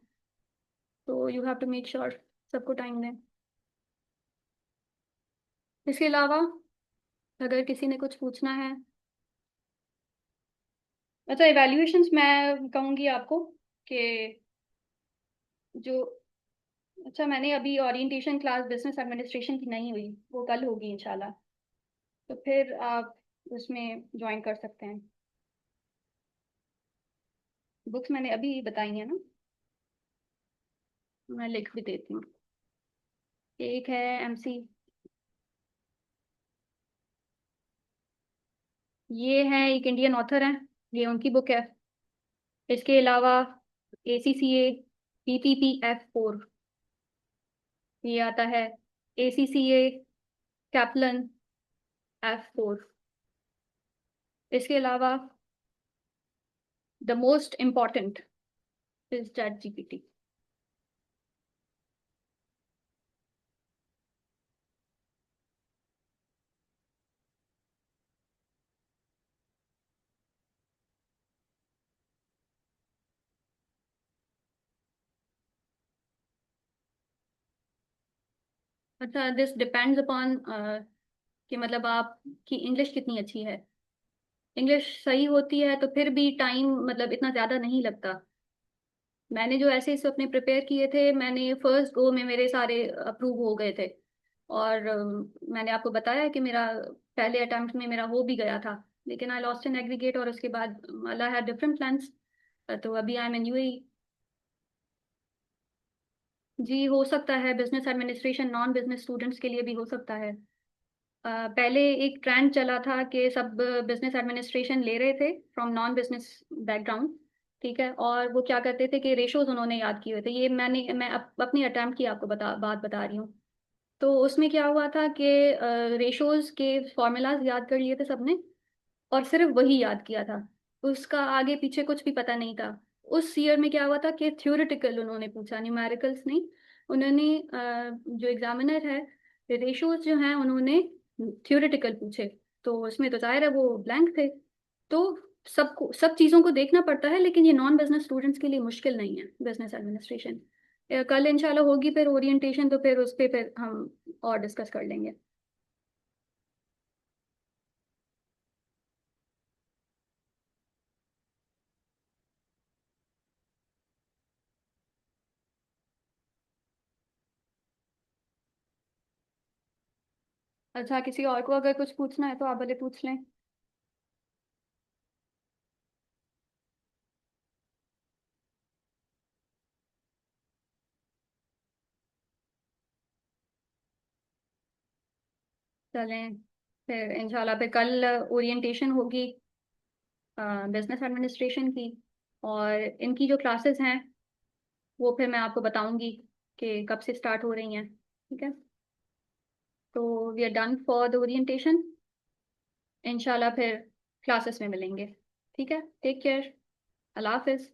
Speaker 1: तो you have to make sure सबको टाइम दें। इसके अलावा अगर किसी ने कुछ पूछना है। अच्छा, इवैल्यूएशंस मैं कहूँगी आपको कि जो, अच्छा मैंने अभी ओरिएंटेशन क्लास बिजनेस एडमिनिस्ट्रेशन की नहीं हुई, वो कल होगी इंशाल्लाह। तो फिर आप उसमें ज्वाइन कर सकते हैं। बुक्स मैंने अभी बताई हैं ना, मैं लिख भी देती हूँ। एक है एमसी, ये है एक इंडियन ऑथर है, ये उनकी बुक है। इसके अलावा ACCA PPPF4, ये आता है ACCA कैपलन F4। इसके अलावा the most important is ChatGPT। अच्छा, दिस डिपेंड्स अपॉन कि मतलब आपकी इंग्लिश कितनी अच्छी है। इंग्लिश सही होती है तो फिर भी टाइम मतलब इतना ज़्यादा नहीं लगता। मैंने जो ऐसे इसे अपने प्रिपेयर किए थे, मैंने फर्स्ट गो में मेरे सारे अप्रूव हो गए थे। और मैंने आपको बताया कि मेरा पहले अटेम्प्ट में मेरा हो भी गया था, लेकिन आई लॉस्ट इन एग्रीगेट, और उसके बाद अल्लाह हैड डिफरेंट प्लान्स। तो अभी आई एम इन UAE। जी हो सकता है, business administration non business students के लिए भी हो सकता है। पहले एक ट्रेंड चला था कि सब बिजनेस एडमिनिस्ट्रेशन ले रहे थे फ्रॉम नॉन बिजनेस बैकग्राउंड। ठीक है, और वो क्या करते थे कि रेशोज उन्होंने याद किए हुए थे। ये मैं अपनी अटेम्प्ट की आपको बात बता रही हूँ। तो उसमें क्या हुआ था कि रेशोज के फॉर्मूलाज याद कर लिए थे सबने, और सिर्फ वही याद किया था, उसका आगे पीछे कुछ भी पता नहीं था। उस ईयर में क्या हुआ था कि थ्योरेटिकल उन्होंने पूछा, न्यूमेरिकल्स नहीं। उन्होंने जो एग्जामिनर है, रेशोज जो हैं उन्होंने थ्योरेटिकल पूछे। तो उसमें तो जाहिर है वो ब्लैंक थे। तो सबको सब चीज़ों को देखना पड़ता है, लेकिन ये नॉन बिजनेस स्टूडेंट्स के लिए मुश्किल नहीं है बिजनेस एडमिनिस्ट्रेशन। कल इंशाल्लाह होगी फिर ओरिएंटेशन, तो फिर उस पर फिर हम और डिस्कस कर लेंगे। अच्छा, किसी और को अगर कुछ पूछना है तो आप भले पूछ लें। चलें, फिर इंशाल्लाह फिर कल ओरिएंटेशन होगी बिजनेस एडमिनिस्ट्रेशन की, और इनकी जो क्लासेस हैं वो फिर मैं आपको बताऊंगी कि कब से स्टार्ट हो रही हैं। ठीक है, तो we are done for the orientation. इंशाल्लाह फिर क्लासेस में मिलेंगे। ठीक है, टेक केयर, अल्लाह हाफिज।